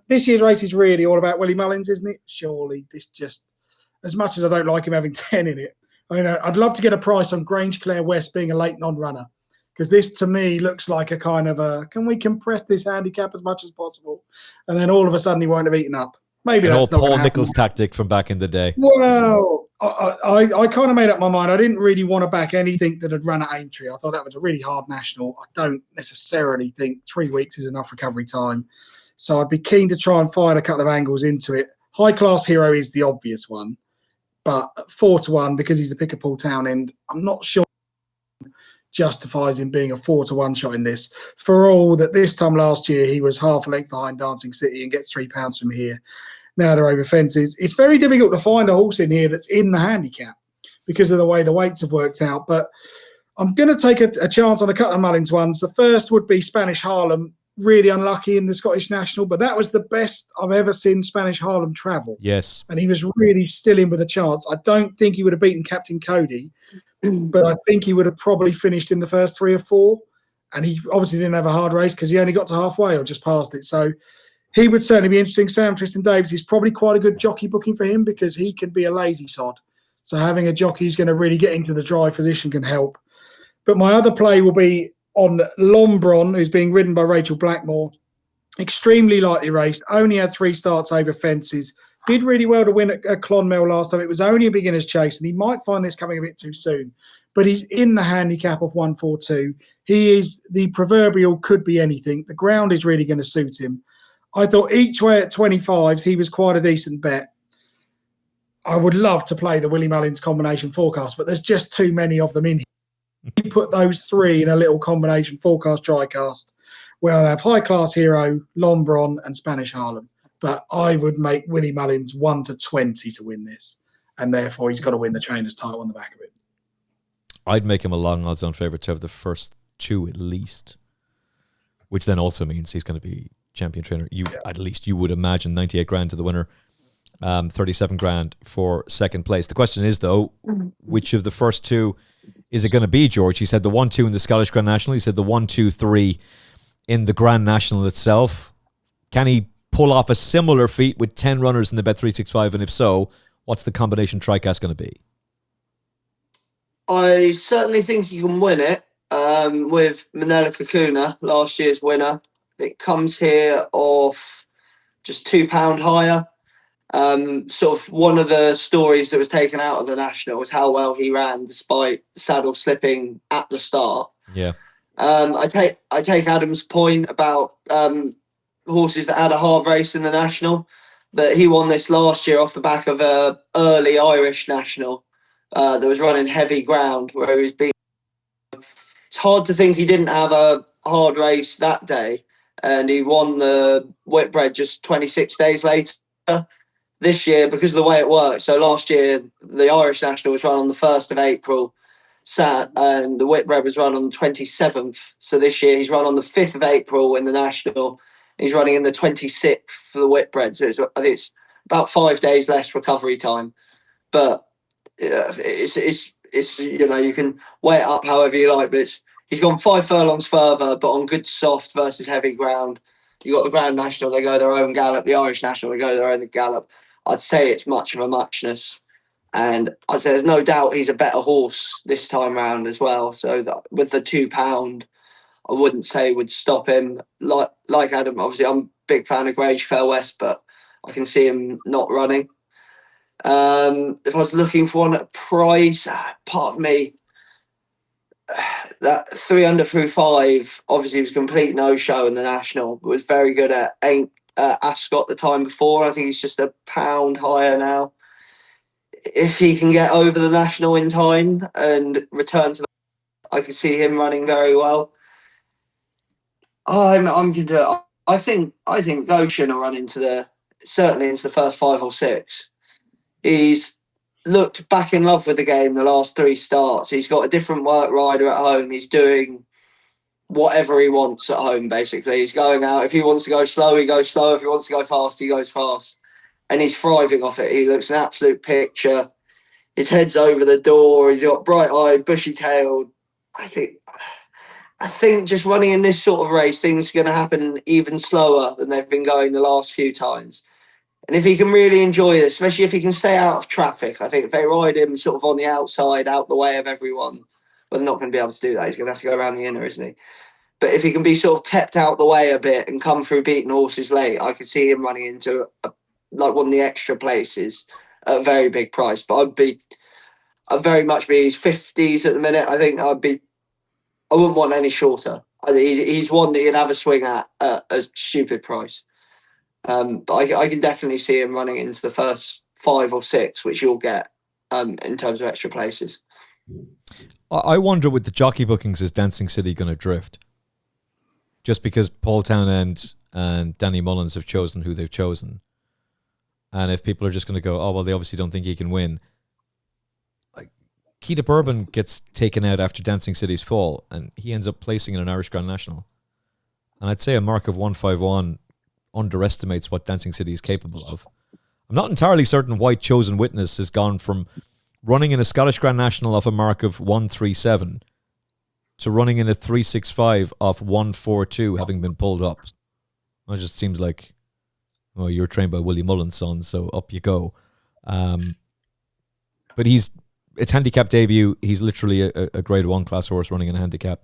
This year's race is really all about Willie Mullins, isn't it? Surely. This just, as much as I don't like him having 10 in it, I mean, I'd love to get a price on Grange Clare West being a late non-runner, because this to me looks like a kind of a, can we compress this handicap as much as possible? And then all of a sudden he won't have eaten up. Maybe that's not Paul Nichols tactic from back in the day. Well, I kind of made up my mind. I didn't really want to back anything that had run at Aintree. I thought that was a really hard national. I don't necessarily think 3 weeks is enough recovery time. So I'd be keen to try and find a couple of angles into it. High Class Hero is the obvious one, but 4-1 because he's the pick of Paul Townend, I'm not sure justifies him being a 4-1 shot in this. For all that this time last year he was half a length behind Dancing City and gets £3 from here. Now they're over fences. It's very difficult to find a horse in here that's in the handicap because of the way the weights have worked out. But I'm going to take a chance on a couple of Mullins ones. The first would be Spanish Harlem. Really unlucky in the Scottish National, but that was the best I've ever seen Spanish Harlem travel. Yes. And he was really still in with a chance. I don't think he would have beaten Captain Cody, but I think he would have probably finished in the first 3 or 4. And he obviously didn't have a hard race because he only got to halfway or just past it. So he would certainly be interesting. Sam Tristan-Davies is probably quite a good jockey booking for him because he can be a lazy sod. So having a jockey who's going to really get into the drive position can help. But my other play will be on Lombron, who's being ridden by Rachel Blackmore. Extremely lightly raced, only had 3 starts over fences. Did really well to win at Clonmel last time. It was only a beginner's chase, and he might find this coming a bit too soon. But he's in the handicap of 142. He is the proverbial could be anything. The ground is really going to suit him. I thought each way at 25s, he was quite a decent bet. I would love to play the Willie Mullins combination forecast, but there's just too many of them in here. You put those 3 in a little combination forecast Tricast, where I'll have High Class Hero, Lombron, and Spanish Harlem. But I would make Willie Mullins 1 to 20 to win this, and therefore he's got to win the trainers' title on the back of it. I'd make him a long odds-on favourite to have the first 2 at least, which then also means he's going to be champion trainer. At least you would imagine 98 grand to the winner, 37 grand for second place. The question is, though, which of the first 2 is it going to be, George? He said the 1-2 in the Scottish Grand National. He said the 1-2-3 in the Grand National itself. Can he pull off a similar feat with 10 runners in the Bet365? And if so, what's the combination Tricast going to be? I certainly think he can win it with Manila Kakuna, last year's winner. It comes here off just £2 higher. Sort of one of the stories that was taken out of the National was how well he ran despite saddle slipping at the start. Yeah. I take Adam's point about horses that had a hard race in the National, but he won this last year off the back of a early Irish National that was running heavy ground where he was being. It's hard to think he didn't have a hard race that day, and he won the Whitbread just 26 days later. This year, because of the way it works, so last year the Irish National was run on the 1st of April, and the Whitbread was run on the 27th. So this year he's run on the 5th of April in the National. He's running in the 26th for the Whitbread. So I think it's about 5 days less recovery time. But it's you can weigh it up however you like. But he's gone 5 furlongs further, but on good soft versus heavy ground. You got the Grand National, they go their own gallop. The Irish National, they go their own gallop. I'd say it's much of a muchness. And I'd say there's no doubt he's a better horse this time round as well. So that, with the £2, I wouldn't say would stop him. Like Adam, obviously I'm a big fan of Grange Fair West, but I can see him not running. If I was looking for one at a price, part of me, that 3 under through 5 obviously was a complete no-show in the National, but was very good at Ascot the time before. I think he's just £1 higher now. If he can get over the National in time and return to I can see him running very well. I'm gonna. I think Goshen will run certainly into the first 5 or 6. He's looked back in love with the game the last 3 starts. He's got a different work rider at home. He's doing whatever he wants at home, basically. He's going out. If he wants to go slow, he goes slow. If he wants to go fast, he goes fast. And he's thriving off it. He looks an absolute picture. His head's over the door. He's got bright-eyed, bushy-tailed. I think just running in this sort of race, things are going to happen even slower than they've been going the last few times. And if he can really enjoy this, especially if he can stay out of traffic, I think if they ride him sort of on the outside, out the way of everyone, well, they're not going to be able to do that. He's going to have to go around the inner, isn't he? But if he can be sort of kept out the way a bit and come through beating horses late, I could see him running into one of the extra places at a very big price. But I'd very much be his 50s at the minute. I think I wouldn't want any shorter. He's one that you'd have a swing at a stupid price. But I can definitely see him running into the first 5 or 6, which you'll get in terms of extra places. I wonder with the jockey bookings, is Dancing City going to drift? Just because Paul Townend and Danny Mullins have chosen who they've chosen. And if people are just going to go, oh, well, they obviously don't think he can win. Keita Bourbon gets taken out after Dancing City's fall, and he ends up placing in an Irish Grand National. And I'd say a mark of 151 underestimates what Dancing City is capable of. I'm not entirely certain why Chosen Witness has gone from running in a Scottish Grand National off a mark of 137 to running in a 365 off 142, having been pulled up. It just seems like, well, you're trained by Willie Mullins, son, so up you go. But he's It's handicap debut. He's literally a grade 1 class horse running in a handicap.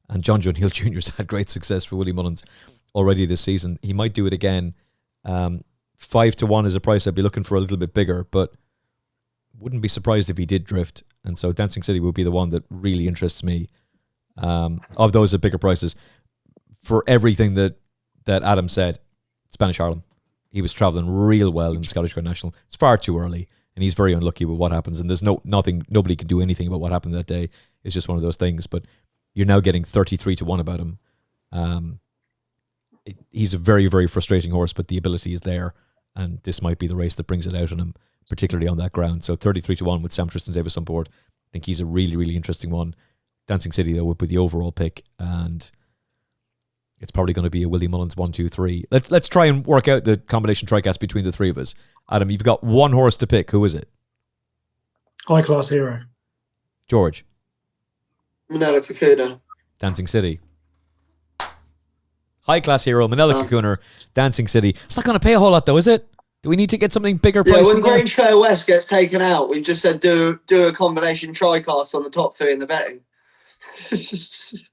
And John Hill Jr.'s had great success for Willie Mullins already this season. He might do it again. 5-1 is a price I'd be looking for a little bit bigger, but wouldn't be surprised if he did drift. And so Dancing City would be the one that really interests me. Of those at bigger prices, for everything that Adam said, Spanish Harlem. He was travelling real well in the Scottish Grand National. It's far too early, and he's very unlucky with what happens. And there's nobody can do anything about what happened that day. It's just one of those things. But you're now getting 33-1 about him. He's a very, very frustrating horse, but the ability is there, and this might be the race that brings it out on him, particularly on that ground. So 33-1 with Sam Tristan Davis on board. I think he's a really, really interesting one. Dancing City, though, would be the overall pick, and it's probably going to be a Willie Mullins 1, 2, 3. Let's try and work out the combination Tricast between the three of us. Adam, you've got one horse to pick. Who is it? High Class Hero. George. Manila Kakuna. Dancing City. High Class Hero, Manila Kakuna, Dancing City. It's not going to pay a whole lot, though, is it? Do we need to get something bigger priced? Yeah, when Grange Fair West gets taken out, we've just said do a combination Tricast on the top 3 in the betting.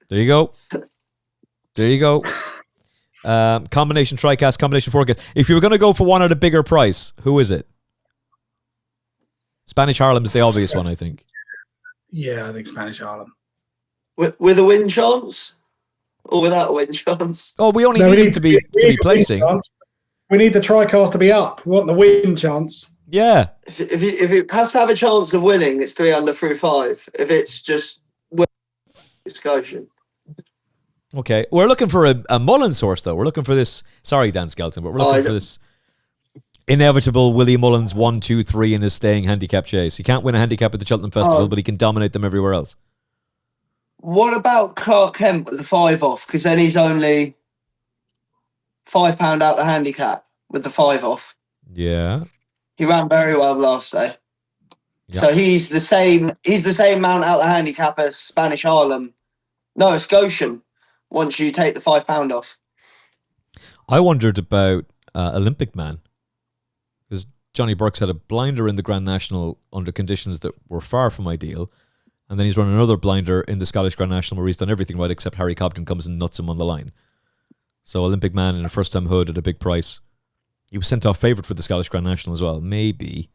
There you go. Combination Tricast, combination forecast. If you were going to go for one at a bigger price, who is it? Spanish Harlem's the obvious one, I think. Yeah, I think Spanish Harlem. With a win chance? Or without a win chance? Oh, we only need him to be placing. We need the Tricast to be up. We want the win chance. Yeah. If it has to have a chance of winning, it's 3 under through 5. If it's just it's Goshen. Okay. We're looking for a Mullins horse, though. We're looking for this. Sorry, Dan Skelton, but we're looking for this inevitable Willie Mullins 1, 2, 3 in his staying handicap chase. He can't win a handicap at the Cheltenham Festival, but he can dominate them everywhere else. What about Clark Kent with the 5 off? Because then he's only £5 out the handicap with the 5 off. Yeah. He ran very well last day. Yeah. So he's the same amount out the handicap as Spanish Harlem. No, it's Goshen once you take the £5 off. I wondered about Olympic Man, because Johnny Burks had a blinder in the Grand National under conditions that were far from ideal, and then he's run another blinder in the Scottish Grand National where he's done everything right except Harry Cobden comes and nuts him on the line. So Olympic Man in a first-time hood at a big price. He was sent off favourite for the Scottish Grand National as well. Maybe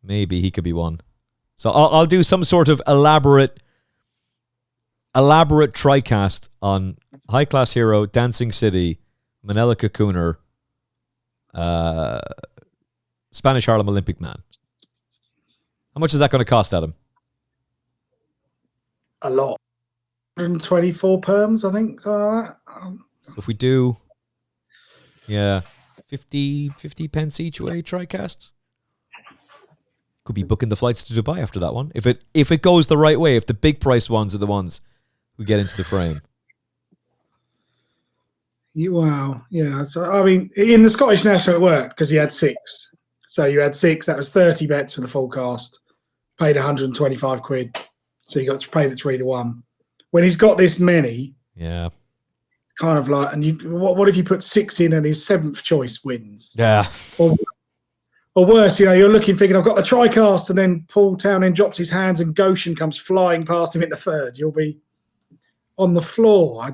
he could be one. So I'll do some sort of elaborate Tricast on High Class Hero, Dancing City, Manila Kakuna, Spanish Harlem, Olympic Man. How much is that going to cost, Adam? A lot. 124 perms, I think. So if we do, 50 pence each way Tricast. Could be booking the flights to Dubai after that one. If it goes the right way, if the big price ones are the ones who get into the frame. Wow. Yeah. So, I mean, in the Scottish National it worked because he had 6. So you had 6. That was 30 bets for the full cast. Paid 125 quid. So you got paid at 3-1. When he's got this many, yeah, it's kind of like, and what if you put 6 in and his 7th choice wins? Yeah. Or worse, you're looking, thinking, I've got the Tricast, and then Paul Townend drops his hands and Goshen comes flying past him in the 3rd. You'll be on the floor.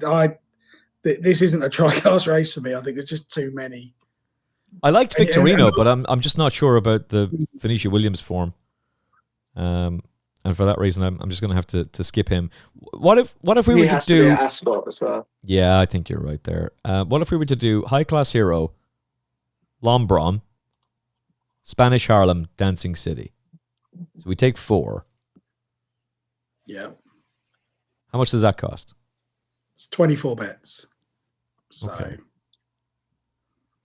This isn't a Tricast race for me. I think there's just too many. I liked Victorino, but I'm just not sure about the Venetia Williams form. And for that reason, I'm just going to have to skip him. What if we were to do Ascot as well? Yeah, I think you're right there. What if we were to do High Class Hero, Lombron, Spanish Harlem, Dancing City? So we take 4. Yeah. How much does that cost? It's 24 bets. So okay.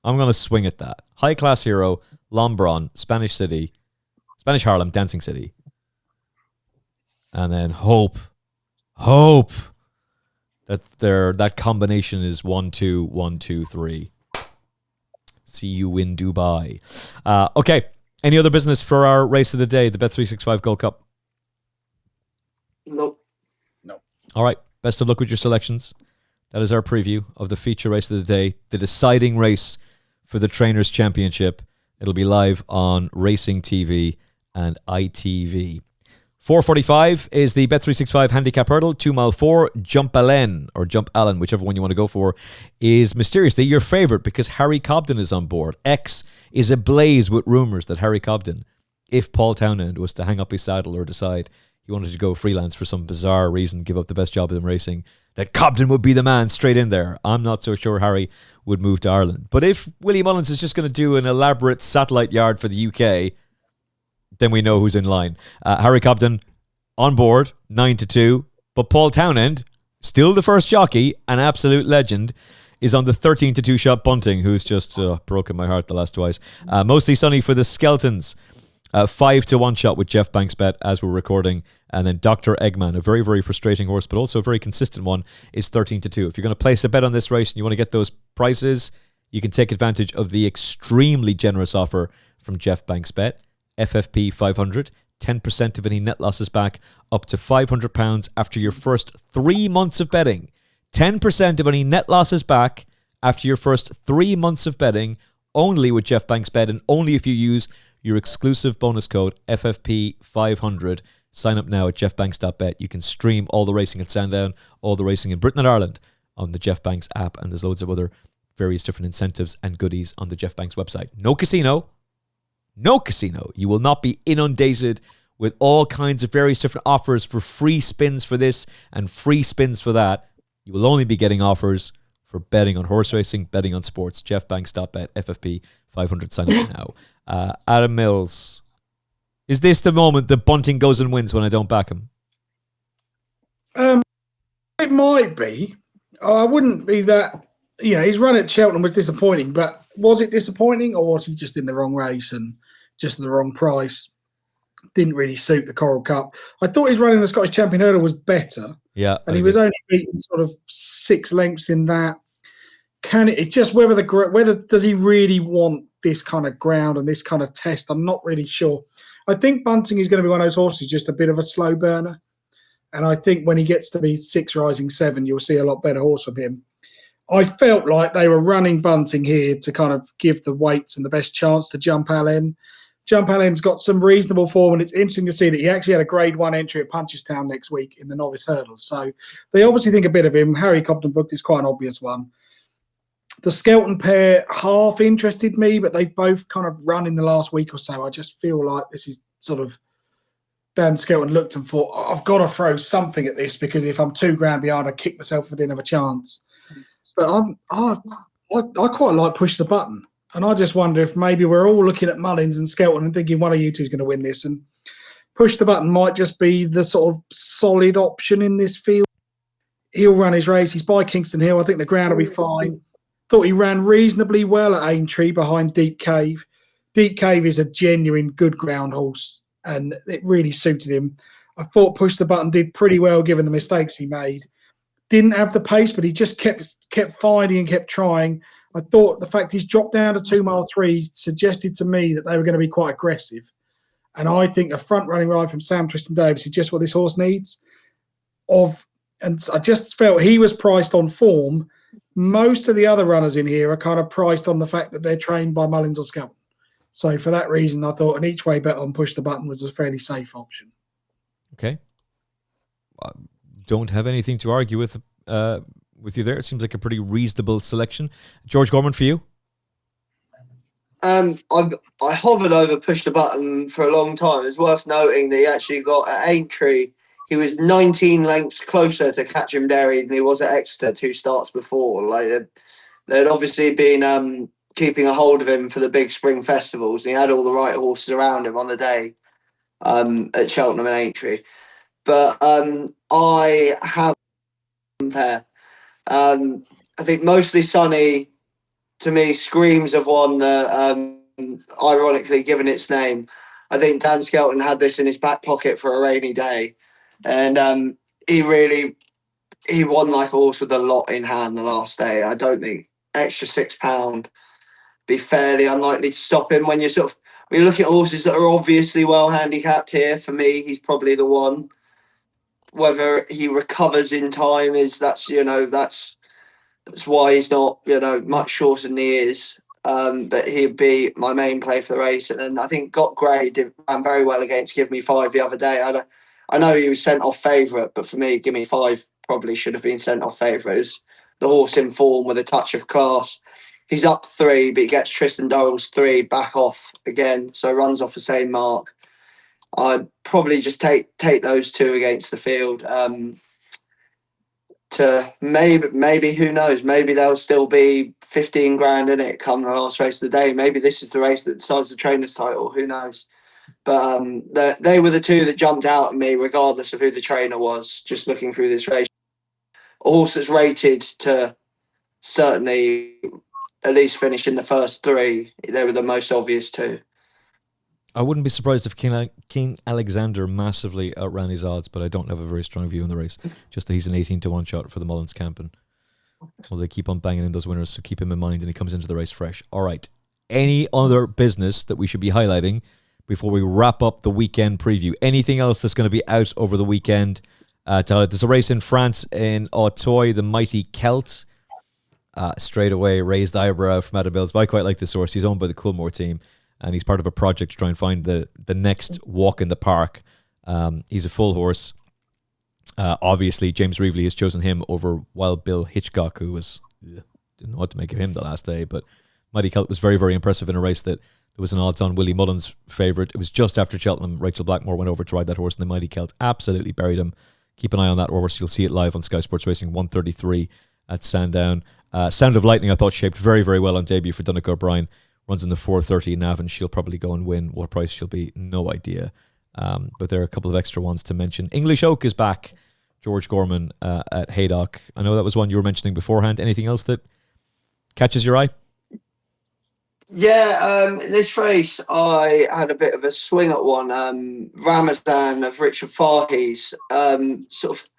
I'm going to swing at that. High Class Hero, Lombron, Spanish Harlem, Dancing City. And then hope that combination is 1, 2, 1, 2, 3. See you in Dubai. Okay. Any other business for our race of the day, the Bet365 Gold Cup? Nope. All right. Best of luck with your selections. That is our preview of the feature race of the day, the deciding race for the Trainers' Championship. It'll be live on Racing TV and ITV. 4:45 is the Bet365 handicap hurdle. 2 mile 4, Jump Allen, or Jump Allen, whichever one you want to go for, is mysteriously your favourite because Harry Cobden is on board. X is ablaze with rumours that Harry Cobden, if Paul Townend was to hang up his saddle or decide he wanted to go freelance for some bizarre reason, give up the best job in racing, that Cobden would be the man straight in there. I'm not so sure Harry would move to Ireland. But if Willie Mullins is just going to do an elaborate satellite yard for the UK, then we know who's in line. Harry Cobden on board, 9-2. But Paul Townend, still the first jockey, an absolute legend, is on the 13-2 shot Bunting, who's just broken my heart the last twice. Mostly sunny for the Skeltons. 5-1 shot with Jeff Banks bet as we're recording. And then Dr. Eggman, a very, very frustrating horse, but also a very consistent one, is 13-2. If you're going to place a bet on this race and you want to get those prices, you can take advantage of the extremely generous offer from Jeff Banks bet. FFP 500, 10% of any net losses back, up to £500 after your first 3 months of betting. 10% of any net losses back after your first 3 months of betting, only with Jeff Banks bet, and only if you use your exclusive bonus code FFP500. Sign up now at jeffbanks.bet. You can stream all the racing at Sandown, all the racing in Britain and Ireland on the Jeff Banks app, and there's loads of other various different incentives and goodies on the Jeff Banks website. No casino. No casino. You will not be inundated with all kinds of various different offers for free spins for this and free spins for that. You will only be getting offers for betting on horse racing, betting on sports. jeffbanks.bet, FFP 500. Sign up now. Adam Mills. Is this the moment that Bunting goes and wins when I don't back him? It might be. I wouldn't be that... his run at Cheltenham was disappointing, but was it disappointing or was he just in the wrong race and just the wrong price? Didn't really suit the Coral Cup. I thought his run in the Scottish Champion Hurdle was better. Yeah. And he was only beaten sort of 6 lengths in that. It's just whether does he really want this kind of ground and this kind of test? I'm not really sure. I think Bunting is going to be one of those horses, just a bit of a slow burner. And I think when he gets to be 6 rising 7, you'll see a lot better horse from him. I felt like they were running Bunting here to kind of give the weights and the best chance to Jump Allen. Jump Allen's got some reasonable form, and it's interesting to see that he actually had a Grade 1 entry at Punchestown next week in the novice hurdle. So they obviously think a bit of him. Harry Cobden booked is quite an obvious one. The Skelton pair half interested me, but they've both kind of run in the last week or so. I just feel like this is sort of Dan Skelton looked and thought, I've got to throw something at this because if I'm £2,000 behind, I kick myself if I didn't have a chance. But I quite like Push the Button. And I just wonder if maybe we're all looking at Mullins and Skelton and thinking one of you two is going to win this. And Push the Button might just be the sort of solid option in this field. He'll run his race. He's by Kingston Hill. I think the ground will be fine. Thought he ran reasonably well at Aintree behind Deep Cave. Deep Cave is a genuine good ground horse, and it really suited him. I thought Push the Button did pretty well given the mistakes he made. Didn't have the pace, but he just kept finding and kept trying. I thought the fact he's dropped down to 2 mile 3 suggested to me that they were going to be quite aggressive. And I think a front-running ride from Sam Twiston-Davies is just what this horse needs. And I just felt he was priced on form. Most of the other runners in here are kind of priced on the fact that they're trained by Mullins or Skelton. So for that reason, I thought an each-way bet on Push the Button was a fairly safe option. Okay. Don't have anything to argue with you there. It seems like a pretty reasonable selection. George Gorman, for you? I hovered over Push the Button for a long time. It's worth noting that he actually got at Aintree. He was 19 lengths closer to Catching Dairy than he was at Exeter 2 starts before. Like they'd obviously been keeping a hold of him for the big spring festivals. And he had all the right horses around him on the day at Cheltenham and Aintree. But I have a pair. I think Mostly Sunny, to me, screams of one that, ironically, given its name, I think Dan Skelton had this in his back pocket for a rainy day. And he won like a horse with a lot in hand the last day. I don't think extra £6 be fairly unlikely to stop him when you're looking at horses that are obviously well handicapped here. For me, he's probably the one. Whether he recovers in time that's why he's not, much shorter than he is. But he'd be my main play for the race. And then I think Got Grey ran very well against Give Me 5 the other day. I know he was sent off favourite, but for me, Give Me 5 probably should have been sent off favourite. It was the horse in form with a touch of class. He's up 3, but he gets Tristan Durrell's 3 back off again, so runs off the same mark. I'd probably just take those 2 against the field. To maybe who knows? Maybe there'll still be 15 grand in it come the last race of the day. Maybe this is the race that decides the trainer's title. Who knows? But they were the 2 that jumped out at me, regardless of who the trainer was. Just looking through this race, a horse that's rated to certainly at least finish in the first 3. They were the most obvious 2. I wouldn't be surprised if King Alexander massively outran his odds, but I don't have a very strong view in the race. Just that he's an 18-1 shot for the Mullins camp, and well, they keep on banging in those winners, so keep him in mind, and he comes into the race fresh. All right. Any other business that we should be highlighting before we wrap up the weekend preview? Anything else that's going to be out over the weekend? There's a race in France in Auteuil, the Mighty Celt. Straight away, raised eyebrow from Adam Mills, but I quite like this horse. He's owned by the Coolmore team, and he's part of a project to try and find the next walk in the park. He's a full horse. Obviously, James Reevely has chosen him over Wild Bill Hitchcock, who was didn't know what to make of him the last day, but Mighty Celt was very, very impressive in a race that there was an odds-on Willie Mullins favourite. It was just after Cheltenham. Rachel Blackmore went over to ride that horse, and the Mighty Celt absolutely buried him. Keep an eye on that horse. You'll see it live on Sky Sports Racing, 1:33 at Sandown. Sound of Lightning, I thought, shaped very, very well on debut for Dunick O'Brien. Runs in the 4:30 in Navan. She'll probably go and win. What price she'll be, no idea. But there are a couple of extra ones to mention. English Oak is back. George Gorman at Haydock. I know that was one you were mentioning beforehand. Anything else that catches your eye? Yeah, in this race, I had a bit of a swing at one. Ramazan of Richard Fahey's. Sort of,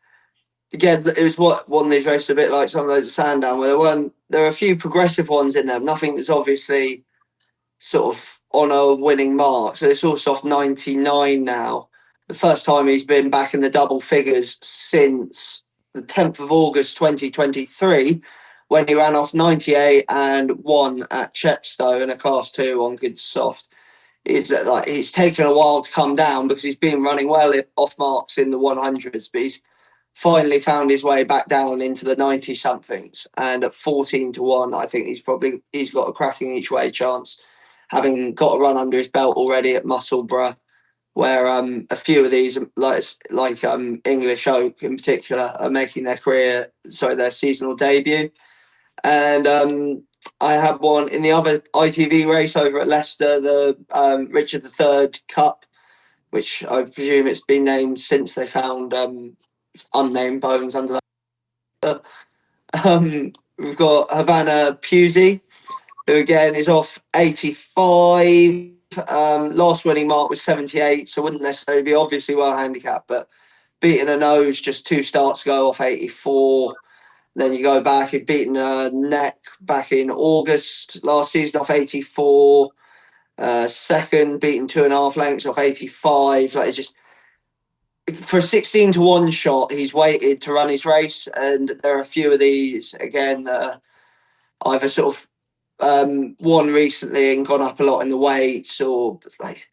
again, it was one of these races a bit like some of those at Sandown, where there were a few progressive ones in there. Nothing that's obviously sort of on a winning mark. So it's also off 99 now. The first time he's been back in the double figures since the 10th of August 2023, when he ran off 98 and won at Chepstow in a Class 2 on good soft. It's taken a while to come down because he's been running well off marks in the 100s, but he's finally found his way back down into the 90-somethings. And at 14-1, I think he's got a cracking each way chance, having got a run under his belt already at Musselburgh, where a few of these, like English Oak in particular, are making their seasonal debut. And I had one in the other ITV race over at Leicester, the Richard III Cup, which I presume it's been named since they found unnamed bones under that. We've got Havana Pusey, who again is off 85. Last winning mark was 78, so wouldn't necessarily be obviously well handicapped, but beating a nose just 2 starts ago off 84. Then you go back, he'd beaten a neck back in August last season off 84. Second, beaten 2.5 lengths off 85. Like, it's just, for a 16-1 shot, he's waited to run his race, and there are a few of these again that are either sort of won recently and gone up a lot in the weights, or like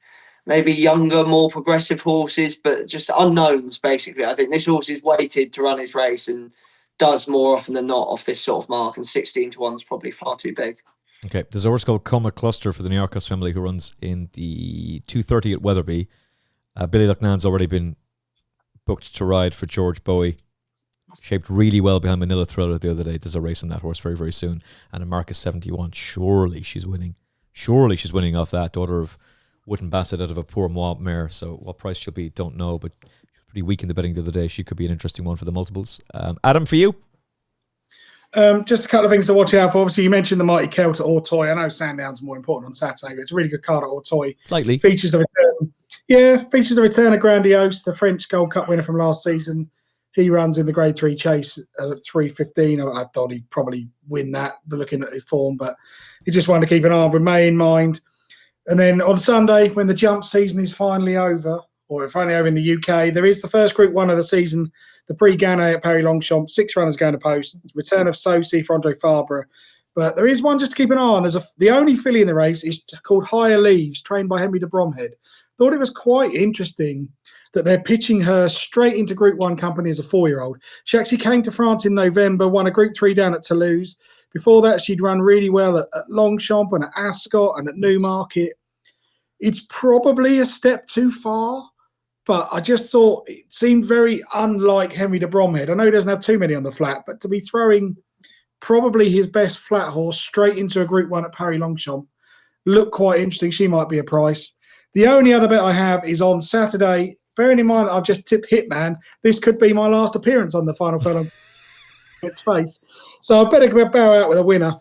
maybe younger, more progressive horses, but just unknowns basically. I think this horse is weighted to run his race and does more often than not off this sort of mark, and 16-1 is probably far too big. Okay, there's a horse called Coma Cluster for the New Yorkers family who runs in the 2:30 at Weatherby. Billy Lucknan's already been booked to ride for George Bowie. Shaped really well behind Manila Thriller the other day. There's a race on that horse very, very soon. And a mark is 71. Surely she's winning. Surely she's winning off that. Daughter of Wooden Bassett out of a poor Moab mare. So what price she'll be, don't know. But she was pretty weak in the betting the other day. She could be an interesting one for the multiples. Adam, for you? Just a couple of things to watch out for. Obviously, you mentioned the Mighty Celt at Auteuil. I know Sandown's more important on Saturday, but it's a really good card at Auteuil. Slightly. Features the return of Grandiose, the French Gold Cup winner from last season. He runs in the Grade 3 chase at 3:15. I thought he'd probably win that, looking at his form, but he just wanted to keep an eye with May in mind. And then on Sunday, when the jump season is finally over, or finally over in the UK, there is the first Group 1 of the season, the Prix Gannet at Paris Longchamp. 6 runners going to post. Return of Sosi for Andre Fabre. But there is one just to keep an eye on. The only filly in the race is called Higher Leaves, trained by Henry de Bromhead. Thought it was quite interesting. that they're pitching her straight into Group 1 company as a 4-year-old. She actually came to France in November, won a Group 3 down at Toulouse. Before that, she'd run really well at Longchamp and at Ascot and at Newmarket. It's probably a step too far, but I just thought it seemed very unlike Henry de Bromhead. I know he doesn't have too many on the flat, but to be throwing probably his best flat horse straight into a Group 1 at Paris Longchamp looked quite interesting. She might be a price. The only other bet I have is on Saturday. Bearing in mind that I've just tipped Hitman, this could be my last appearance on the Final Furlong. Its face. So I better bow out with a winner.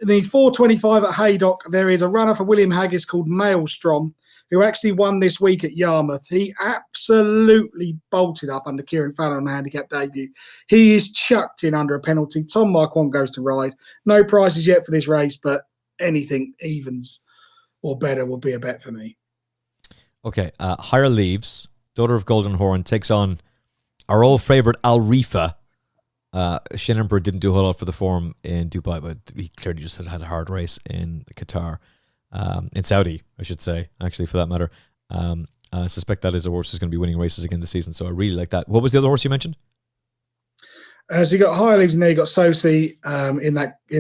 The 425 at Haydock, there is a runner for William Haggis called Maelstrom, who actually won this week at Yarmouth. He absolutely bolted up under Kieran Fallon on the handicap debut. He is chucked in under a penalty. Tom Marquand goes to ride. No prices yet for this race, but anything evens or better will be a bet for me. Okay, Higher Leaves, daughter of Golden Horn, takes on our old favourite Al-Rifa. Shinenberg didn't do a whole lot for the form in Dubai, but he clearly just had a hard race in Qatar. In Saudi, I should say, actually, for that matter. I suspect that is a horse who's going to be winning races again this season, so I really like that. What was the other horse you mentioned? So you got Higher Leaves in there, you got Sosi in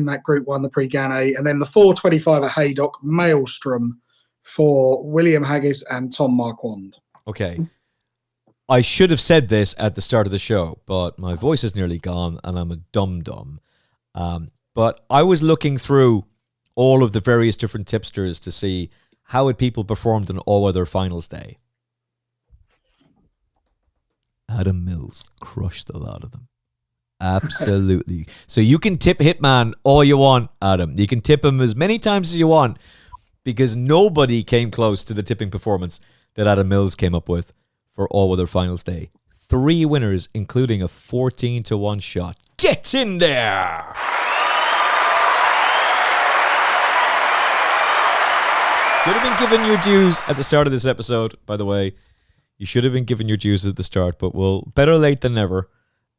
that Group 1, the Prix-Gannet, and then the 425 at Haydock, Maelstrom for William Haggis and Tom Marquand. Okay. I should have said this at the start of the show, but my voice is nearly gone and I'm a dum-dum. But I was looking through all of the various different tipsters to see how had people performed on all-weather finals day. Adam Mills crushed a lot of them. Absolutely. So you can tip Hitman all you want, Adam. You can tip him as many times as you want because nobody came close to the tipping performance that Adam Mills came up with for all-weather finals day. 3 winners, including a 14-1 shot. Get in there! Should have been given your dues at the start of this episode, by the way. You should have been given your dues at the start, but better late than never.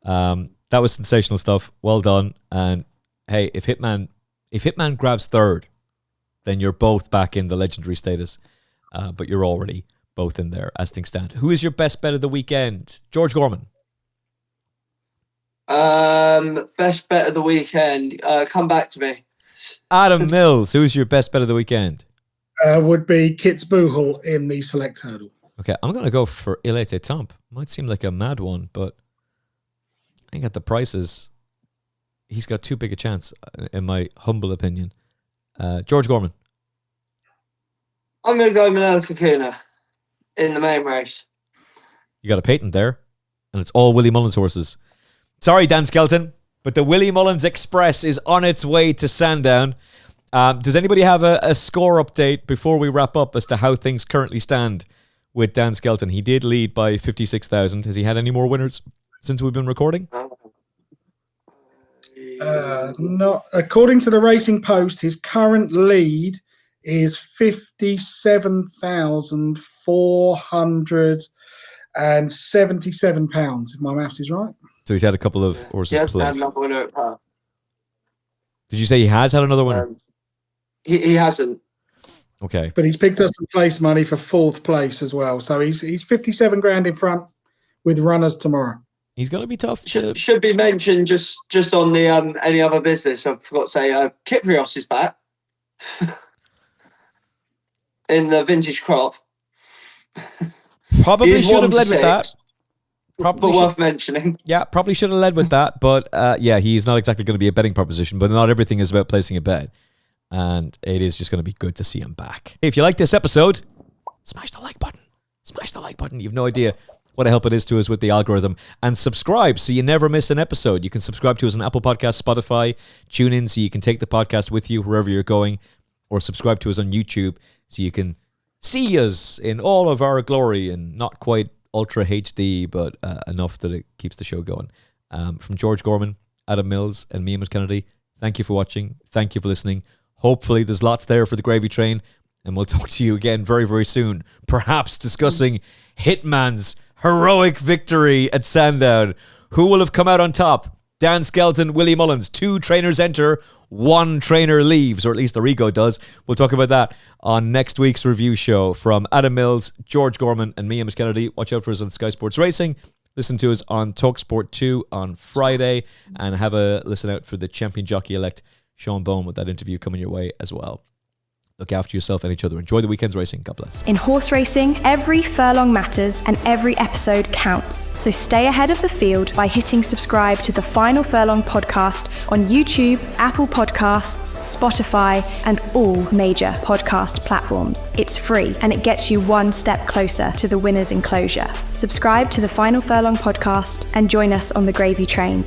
That was sensational stuff. Well done. And hey, if Hitman grabs third, then you're both back in the legendary status. But you're already both in there as things stand. Who is your best bet of the weekend? George Gorman. Best bet of the weekend. Come back to me. Adam Mills. Who's your best bet of the weekend? Would be Kit's Boohal in the select hurdle. Okay, I'm going to go for Il Était Temps. Might seem like a mad one, but I think at the prices, he's got too big a chance, in my humble opinion. George Gorman. I'm going to go Manel Kakuna in the main race. You got a patent there, and it's all Willie Mullins horses. Sorry, Dan Skelton, but the Willie Mullins Express is on its way to Sandown. Does anybody have a score update before we wrap up as to how things currently stand with Dan Skelton? He did lead by 56,000. Has he had any more winners since we've been recording? Not according to the Racing Post. His current lead is 57,477 pounds, if my maths is right. So he's had a couple of horses. He has close. had another winner at Par. Did you say he has had another winner? He hasn't. Okay. But he's picked up some place money for 4th place as well. So he's 57 grand in front with runners tomorrow. He's going to be tough. Should be mentioned just on the any other business. I forgot to say, Kyprios is back in the vintage crop. Probably should have led with that. Probably worth mentioning. Yeah, probably should have led with that. But yeah, he's not exactly going to be a betting proposition. But not everything is about placing a bet. And it is just going to be good to see him back. If you like this episode, smash the like button. Smash the like button. You have no idea what a help it is to us with the algorithm. And subscribe so you never miss an episode. You can subscribe to us on Apple Podcasts, Spotify, tune in so you can take the podcast with you wherever you're going, or subscribe to us on YouTube so you can see us in all of our glory and not quite Ultra HD, but enough that it keeps the show going. From George Gorman, Adam Mills, and me, Emmet Kennedy, thank you for watching. Thank you for listening. Hopefully there's lots there for the gravy train, and we'll talk to you again very, very soon, perhaps discussing Hitman's heroic victory at Sandown. Who will have come out on top? Dan Skelton, Willie Mullins. 2 trainers enter, 1 trainer leaves, or at least Arrigo does. We'll talk about that on next week's review show. From Adam Mills, George Gorman and me, Emmet Kennedy. Watch out for us on Sky Sports Racing. Listen to us on TalkSport 2 on Friday, and have a listen out for the champion jockey-elect Sean Bone with that interview coming your way as well. Look after yourself and each other. Enjoy the weekend's racing. God bless. In horse racing, every furlong matters and every episode counts. So stay ahead of the field by hitting subscribe to the Final Furlong podcast on YouTube, Apple Podcasts, Spotify, and all major podcast platforms. It's free and it gets you one step closer to the winner's enclosure. Subscribe to the Final Furlong podcast and join us on the gravy train.